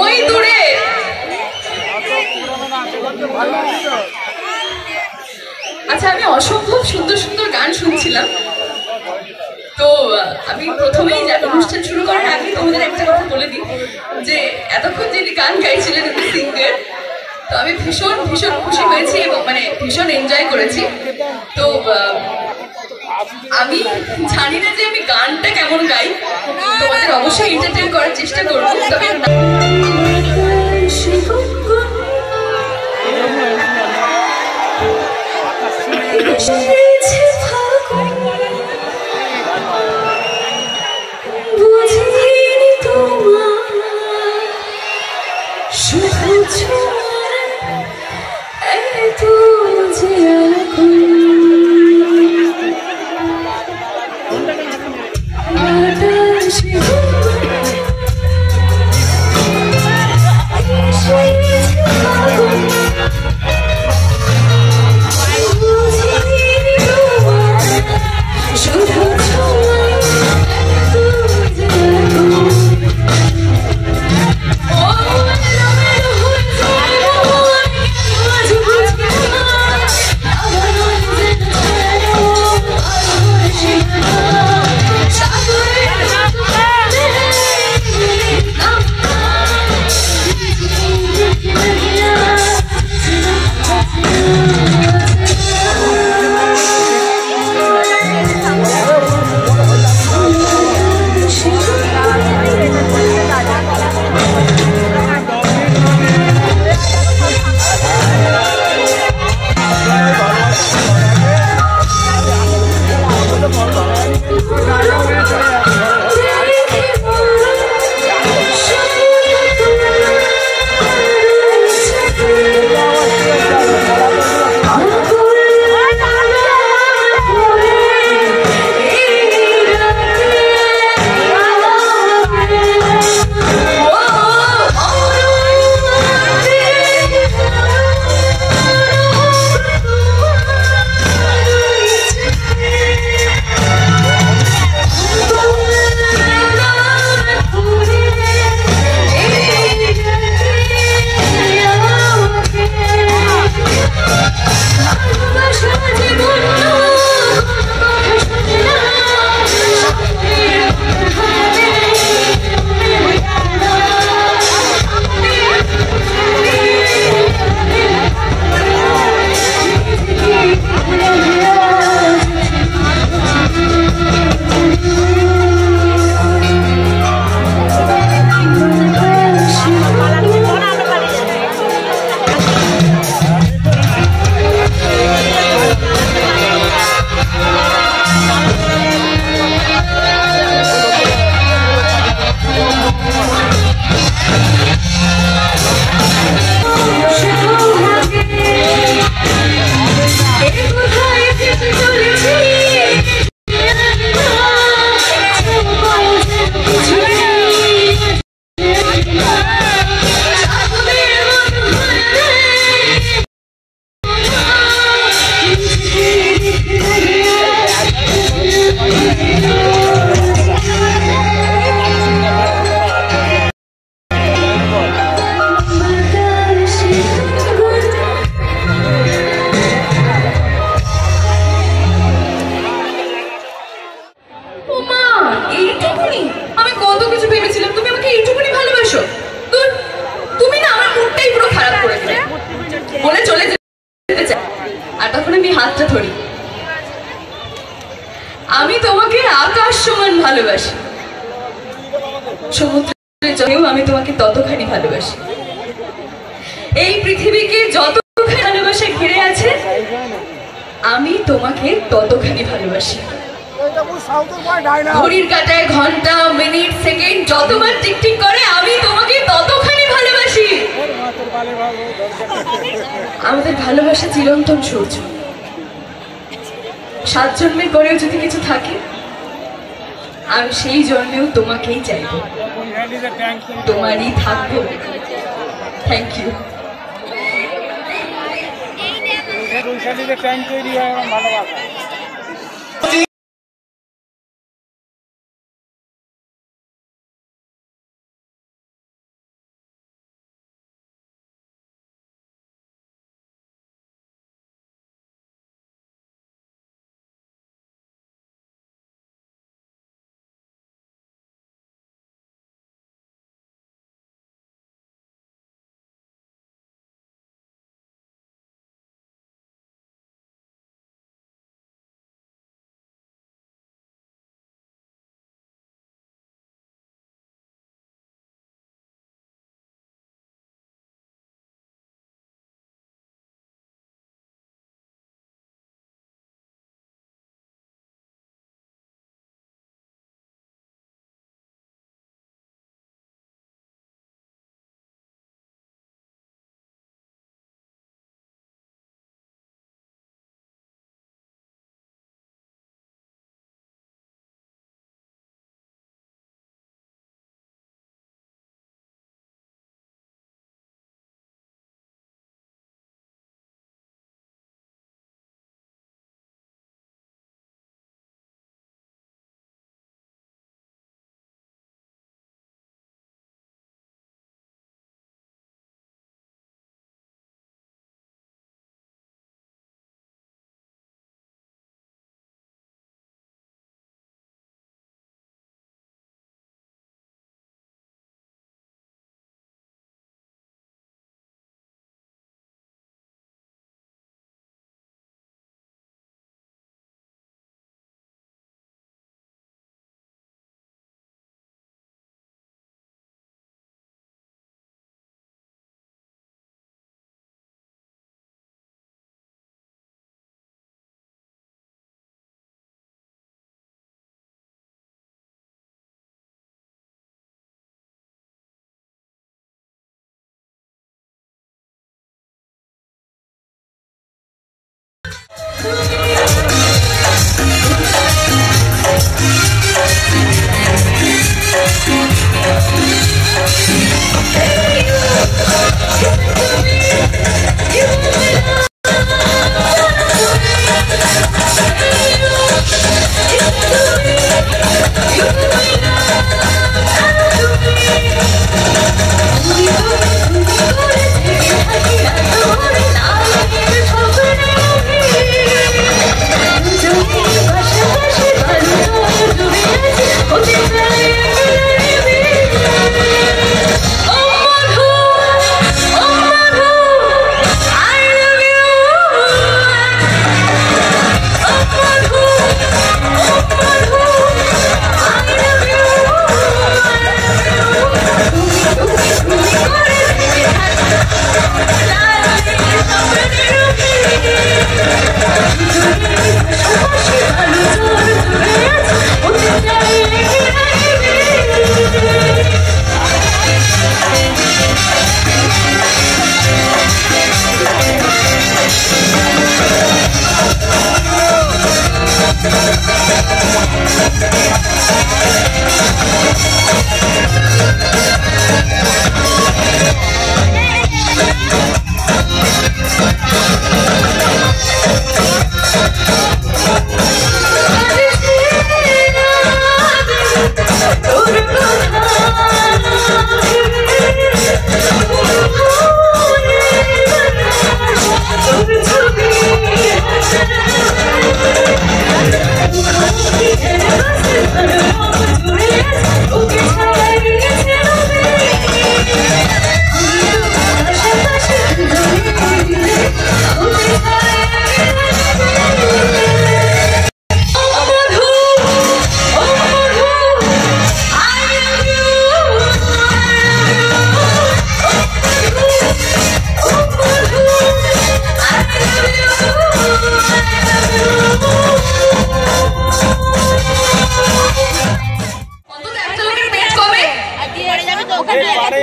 ওই দূরে। আচ্ছা, আমি অসম্ভব সুন্দর সুন্দর গান শুনছিলাম, তো আমি প্রথমেই অনুষ্ঠান শুরু করার আগে তোমাদের একটা কথা বলে দিই যে এতক্ষণ যিনি গান গাইছিলেন সিঙ্গার, তো আমি ভীষণ ভীষণ খুশি হয়েছি এবং মানে ভীষণ এনজয় করেছি। তো আমি জানি না যে আমি গানটা কেমন গাই, তোমাদের অবশ্যই এন্টারটেইন করার চেষ্টা করবো। তবে বুঝিনি তোমার শুধু এত যে হাতটা ধরি। আমি তোমাকে আকাশ সমান ভালোবাসি, সমুদ্রের জলেও আমি তোমাকে ততখানি ভালোবাসি। এই পৃথিবীকে যতখানি ভালোবাসা ঘিরে আছে, আমি তোমাকে ততখানি ভালোবাসি। ঘড়ির কাঁটায় ঘন্টা, মিনিট, সেকেন্ড যতবার টিকটিক করে, আমি তোমাকে ততখানি ভালোবাসি। আমাদের ভালোবাসা চিরন্তন সূর্য। 7 জন্মের পরেও যদি কিছু থাকে, আমি সেই জন্মেও তোমাকেই চাইব, তোমারই থাকবো। Thank you. ট্যাঙ্ক তৈরি হয় আমার ভালোবাসা।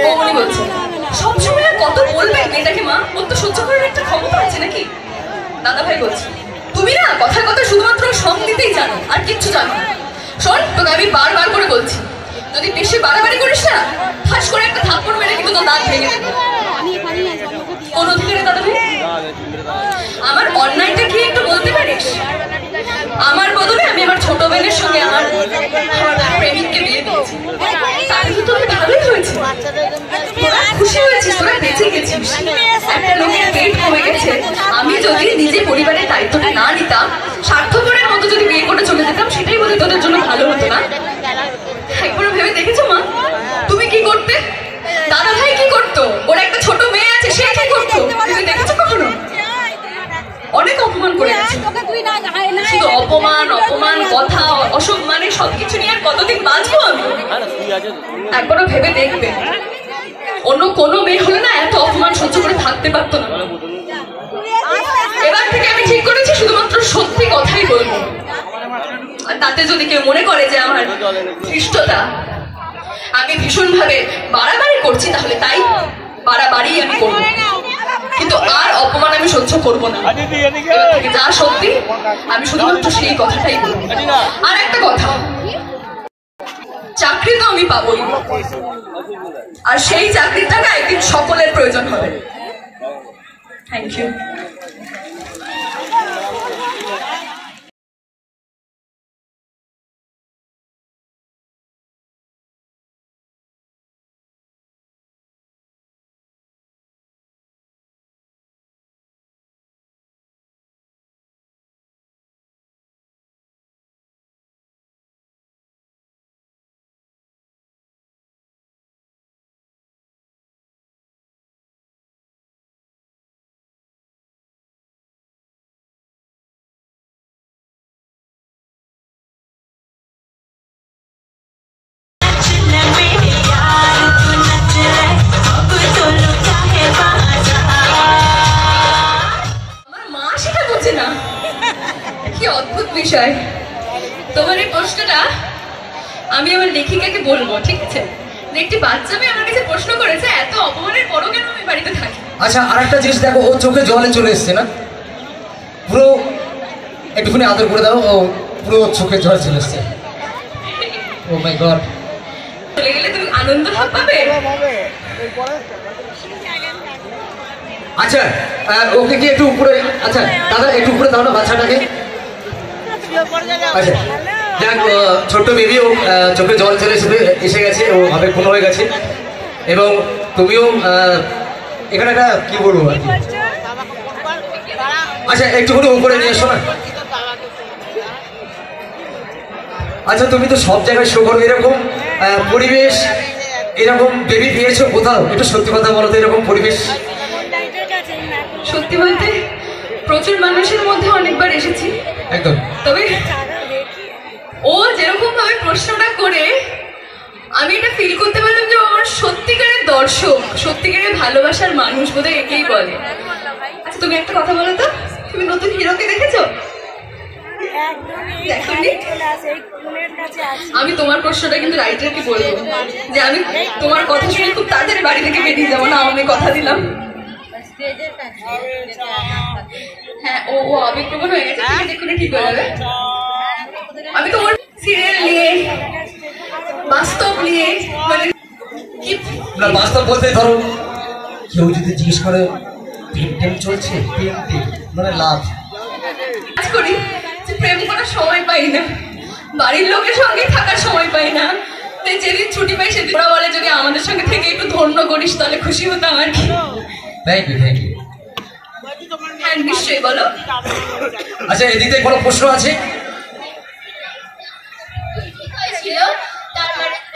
বৌমনি বলছে সবসময় আর কত বলবে মেয়েটাকে মা, ওর তো সহ্য করার একটা ক্ষমতা আছে নাকি? দাদা ভাই বলছে তুমি না কথায় কথা শুধুমাত্র সং দিতেই জানো, আর কিচ্ছু জানো না। শোন, তোকে আমি বারবার করে বলছি, যদি বেশি বাড়াবাড়ি করিস না, ফাঁস করে একটা থাপ্পড় মেরে কিন্তু তোর দাঁত ভেঙে দেবে। কোন অধিকারে দাদা ভাই? আমার অন্যায়টা কি একটু বলতে পারিস? আমার বদলে আমি আমার ছোট বোনের সঙ্গে আমার প্রেমিককে বিয়ে দিয়েছি, তাতে তো তোর ভালোই হয়েছে, তোরা খুশি হয়েছিস, তোরা বেঁচে গেছিস। একটা লোকের পেট কমে গেছে, আমি যদি নিজে পরিবারের দায়িত্বটা না নিতাম, স্বার্থপরের মতো যদি বিয়ে করে চলে যেতাম, সেটাই বোধহয় তোদের জন্য ভালো হতো না। একবার ভেবে দেখেছো মা, তুমি কি করতে, দাদা ভাই কি করতো, ওর একটা ছোট মেয়ে আছে, সে কি করতো, তুমি দেখেছো কখনো? অনেক অপমান করে গেছে, শুধু অপমান অপমান, কথা অসম্মানে, সবকিছু নিয়ে আর কতদিন বাঁচবো আমি? একবারও ভেবে দেখবে, অন্য কোনো মেয়ে হলে না এত অপমান সহ্য করে থাকতে পারতো না। এবার থেকে আমি ঠিক করেছি শুধুমাত্র সত্যি কথাই বলবো, আর তাতে যদি কেউ মনে করে যে আমার ধৃষ্টতা, আমি ভীষণ ভাবে বাড়াবাড়ি করছি, তাহলে তাই বাড়াবাড়ি আমি করবো, কিন্তু আর অপমান আমি সহ্য করবো না। এবার থেকে যা সত্যি আমি শুধুমাত্র সেই কথাটাই বলবো। আর একটা কথা, চাকরি তো আমি পাবোই, আর সেই চাকরির টাকা একদিন সকলের প্রয়োজন হবে। Thank you. কি অদ্ভুত বিষয়, তোমার এই প্রশ্নটা আমি আমার লেখিকাকে বলবো, ঠিক আছে? একটি বাচ্চা মেয়ে আমার কাছে প্রশ্ন করেছে, এত অপমানের পরও কেন আমি বাড়িতে থাকি। আচ্ছা, আর একটা জিনিস দেখো, ও চোখে জলে চলে এসছে না, পুরো একটুখানি আদর করে দাও, ও পুরো চোখে জল চলে এসছে। ও মাই গড, চলে গেলে তুমি আনন্দ পাবে। আচ্ছা ওকে কি একটু উপরে, আচ্ছা দাদা একটু উপরে দাও না বাচ্চাটাকে। আচ্ছা যাক, ছোট্ট বেবি, ও চোখে জল চলে এসে গেছে, ও আবেগপূর্ণ হয়ে গেছে, এবং তুমিও এখানে একটা কি বলবো আর কি। আচ্ছা একটুখানি উপরে নিয়ে এসো না। আচ্ছা তুমি তো সব জায়গায় শো করো, এরকম পরিবেশ, এরকম বেবি পেয়েছো কোথাও? একটু সত্যি কথা বলো তো, এরকম পরিবেশ। সত্যি বলতে প্রচুর মানুষের মধ্যে অনেকবার এসেছি একদম, তবে ও যেরকম ভাবে প্রশ্নটা করে আমি এটা ফিল করতে পারলাম যে আমার সত্যিকারের দর্শক, সত্যিকারের ভালোবাসার মানুষ বোধহয় একেই বলে। আচ্ছা তুমি একটা কথা বলো তো, তুমি নতুন হিরোকে দেখেছো? আমি তোমার প্রশ্নটা কিন্তু রাইটারকে বলবো যে আমি তোমার কথা শুনে খুব তাড়াতাড়ি বাড়ি থেকে বেরিয়ে যাবো না, আমি কথা দিলাম। হ্যাঁ, ও আবেগপ্রবণ হয়ে গেছে, দেখুন ঠিক হয়ে যাবে। আমি তোমার সিরিয়াল নিয়ে, বাস্তব নিয়ে, মানে না বাস্তব বলতে ধরো কেউ যদি জিজ্ঞেস করে প্রেম টেম চলছে, প্রেম টেম মানে লাভ করি যে প্রেম করার সময় পাই না, বাড়ির লোকের সঙ্গে থাকার সময় পাই না, যেদিন ছুটি পাই সেদিন ওরা বলে যদি আমাদের সঙ্গে থেকে একটু ধন্য করিস তাহলে খুশি হতাম আর কি। Thank you, thank you. হ্যাঁ নিশ্চয়ই, বলো। আচ্ছা এদিকে কোনো প্রশ্ন আছে?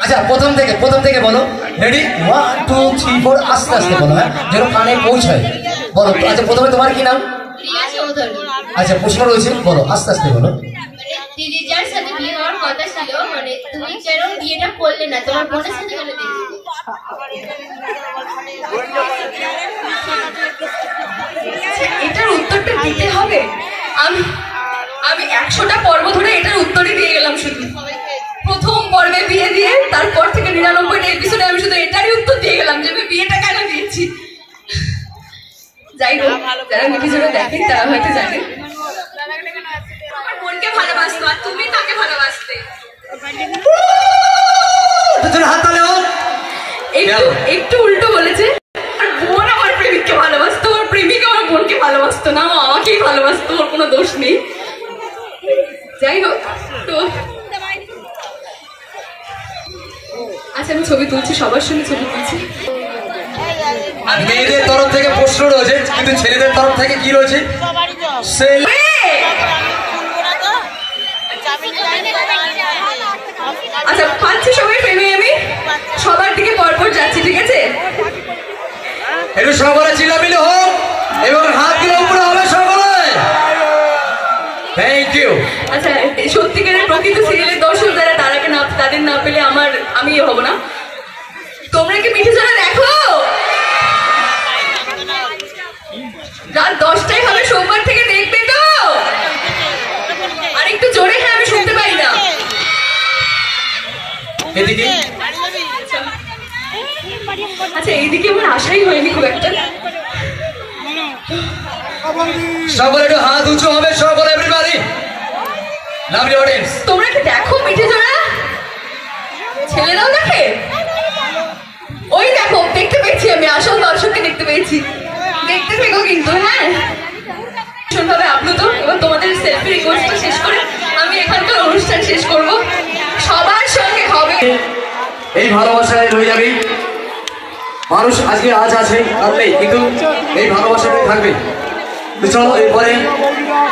আচ্ছা প্রথম থেকে বলো, রেডি, 1 2 3 4, আস্তে আস্তে বলো, হ্যাঁ যেন কানে পৌঁছায়, বলো। আচ্ছা প্রথমে তোমার কি নাম? আচ্ছা প্রশ্ন রয়েছে, বলো আস্তে আস্তে বলো। দিদি যার সাথে বিয়ে হওয়ার কথা ছিল, মানে তুমি কেন বিয়েটা করলে না, তোমার বোনের সাথে কেন দেখলে? এটার উত্তরটা দিতে হবে? আমি 100টা পর্ব ধরে এটার উত্তরই দিয়ে গেলাম। শুধু প্রথম পর্বে বিয়ে দিয়ে তারপর থেকে 99টা এপিসোডে আমি শুধু এটারই যাই হোক, যারা মিঠি জোড়া দেখেন তারা হয়তো জানে আমার বোনকে ভালোবাসতো আর তুমি তাকে ভালোবাসতে। একটু উল্টো বলেছে, বোন আমার প্রেমিককে ভালোবাসতো, ওর প্রেমিক আমার বোনকে ভালোবাসতো না, ও আমাকেই ভালোবাসতো, ওর কোনো দোষ নেই। যাই হোক, তো আচ্ছা আমি ছবি তুলছি, সবার সঙ্গে ছবি তুলছি। মেয়েদের তরফ থেকে প্রশ্ন রয়েছে, কিন্তু ছেলেদের তরফ থেকে কি রয়েছে? আচ্ছা পাচ্ছি সবাই প্রেমে, আমি সবার দিকে পরপর যাচ্ছি, ঠিক আছে? একটু সকলে চিল্লামিলি হোক এবং হাত দিয়ে উপরে হবে সকলে। Thank you. আচ্ছা সত্যিকারের প্রকৃত সিরিয়ালের দর্শক যারা তারাকে না, তাদের না পেলে আমি হব না। তোমরা কি মিঠি জোড়া দেখো? রাত 10টায় হবে সোমবার থেকে, দেখবে তো? আর একটু জোরে, হ্যাঁ আমি শুনতে পাই না। এদিকে আচ্ছা এইদিকে আমার আশাই হয়নি খুব একটা। সকলে একটু হাত উঁচু হবে, সকলে এভরিবডি। লাভলি অডিয়েন্স, তোমরা কি দেখো মিঠি জোড়া? ছেলেরাও দেখে? ওই দেখো, দেখতে পেয়েছি আমি, আসল দর্শককে দেখতে পেয়েছি। দেখতে থেকো কিন্তু, হ্যাঁ ভীষণভাবে আপ্লুত। এবং তোমাদের সেলফি রিকোয়েস্টটা শেষ করে আমি এখানকার অনুষ্ঠান শেষ করব। সবার সঙ্গে হবে এই ভালোবাসায় রয়ে যাবে। মানুষ আজকে আজ আছে, কাল নেই, কিন্তু এই ভালোবাসাটাই থাকবে। তো চলো এরপরে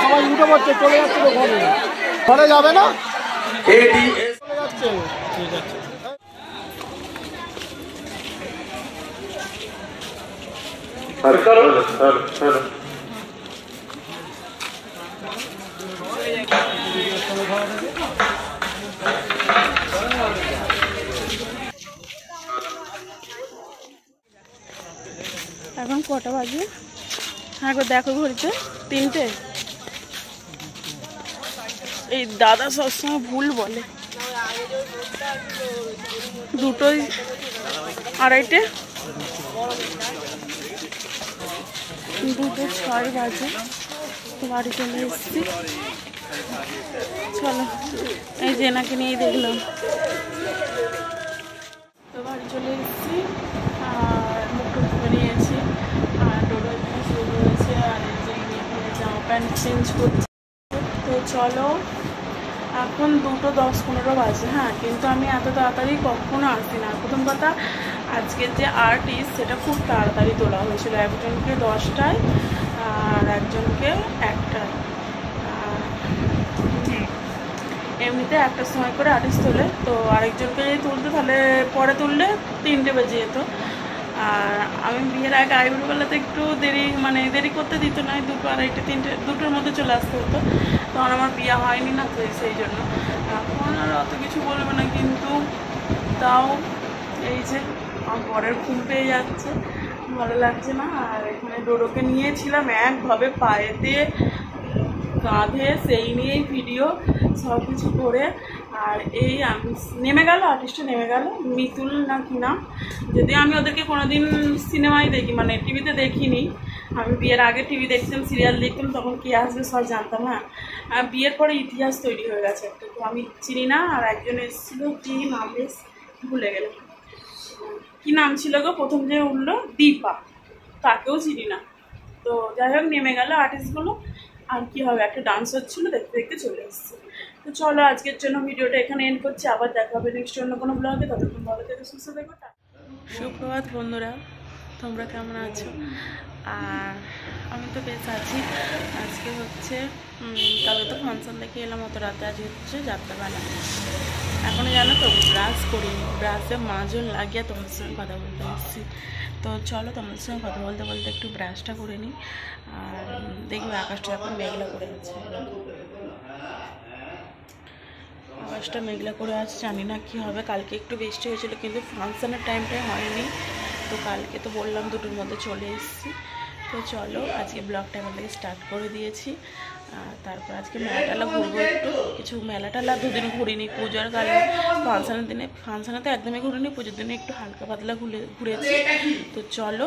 সবাই উঠে পড়ছে, চলে যাচ্ছে তো ঘরে, ঘরে যাবে না, ADS চলে যাচ্ছে। ঠিক আছে, এখন কটা বাজে? হ্যাঁ গো দেখো ঘড়িতে 3টে। এই দাদা সবসময় ভুল বলে, 2টোই 2:30, 2:06 বাজে। তো বাড়ি চলে এসেছি। চলো এই যে এনাকে নিয়েই দেখলাম। তো বাড়ি চলে এসেছি আর মুখটা ধুয়ে নিয়েছি, আর ডোডো এখানে শুরু হয়েছে, আর এই যে এখানে জামা প্যান্ট চেঞ্জ করছে। তো চলো এখন 2:10-15 বাজে। হ্যাঁ কিন্তু আমি এত তাড়াতাড়ি কখনো আসি না। প্রথম কথা, আজকের যে আর্টিস্ট সেটা খুব তাড়াতাড়ি তোলা হয়েছিল, একজনকে 10টায় আর একজনকে 1টায়। এমনিতে 1টার সময় করে আর্টিস্ট তোলে, তো আরেকজনকে যদি তুলতে তাহলে পরে তুললে 3টে বেজে যেত। আর আমি বিয়ের আগে আইবুড়োবেলাতে একটু দেরি করতে দিত না, 2, 2:30, 3টে, 2টোর মধ্যে চলে আসতে হতো। তখন আমার বিয়ে হয়নি না, তো সেই জন্য এখন আর অত কিছু বলবে না। কিন্তু তাও এই যে আমার বরের ঘুম পেয়ে যাচ্ছে, ভালো লাগছে না। আর এখানে ডোডোকে নিয়েছিলাম একভাবে পায়েতে কাঁধে, সেই নিয়েই ভিডিও সব কিছু করে। আর এই আমি নেমে গেল, আর্টিস্টটা নেমে গেল, মিতুল না কি না। যদি আমি ওদেরকে কোনোদিন সিনেমায় দেখি, মানে টিভিতে দেখিনি। আমি বিয়ের আগে টিভি দেখতাম, সিরিয়াল দেখতাম, তখন কে আসবে সব জানতাম। হ্যাঁ, আর বিয়ের পরে ইতিহাস তৈরি হয়ে গেছে একটা, তো আমি চিনি না। আর একজন এসেছিলো, কি নাম বেশ ভুলে গেল, কি নাম ছিল গো প্রথম যে উঠলো, দীপা, তাকেও চিনি না। তো যাই হোক নেমে গেল আর্টিস্টগুলো, আর কি হবে, একটা ডান্স হচ্ছিলো, দেখতে দেখতে চলে এসেছে। তো চলো আজকের জন্য ভিডিওটা এখানে এন্ড করছি, আবার দেখা হবে নেক্সট অন্য কোনো ব্লগে। ততক্ষণ ভালো থেকে সুস্থ থেকো। সুপ্রভাত বন্ধুরা, তোমরা কেমন আছো? আর আমি তো বেশ আছি। আজকে হচ্ছে কালকে তো ফাংশন দেখে এলাম অত রাতে, আজকে হচ্ছে যাত্রাবেলা। এখনও জানো তো ব্রাশ করিনি, ব্রাশে মাজন লাগিয়ে তোমাদের সঙ্গে কথা বলতে এসেছি। তো চলো তোমাদের সঙ্গে কথা বলতে বলতে একটু ব্রাশটা করে নিই। আর দেখবে আকাশটা এখন মেঘলা করে আছে, আকাশটা মেঘলা করে আছে, জানি না কি হবে। কালকে একটু বৃষ্টি হয়েছিল, কিন্তু ফাংশনের টাইমটাই হয়নি। তো কালকে তো বললাম 2টোর মধ্যে চলে এসেছি। তো চলো আজকে ব্লগটা এখান থেকে স্টার্ট করে দিয়েছি। তারপর আজকে মেলাটালা ঘুরবো একটু, কিছু মেলাটালা 2 দিন ঘুরিনি। পুজোর কালে ফাংশনের দিনে, ফাংশনে তো একদমই ঘুরিনি, পুজোর দিনে একটু হালকা পাতলা ঘুরেছি। তো চলো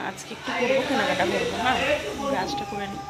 আজকে একটু করবো, কেনাকাটা করবো। হ্যাঁ, ব্রাশটা করে নিই।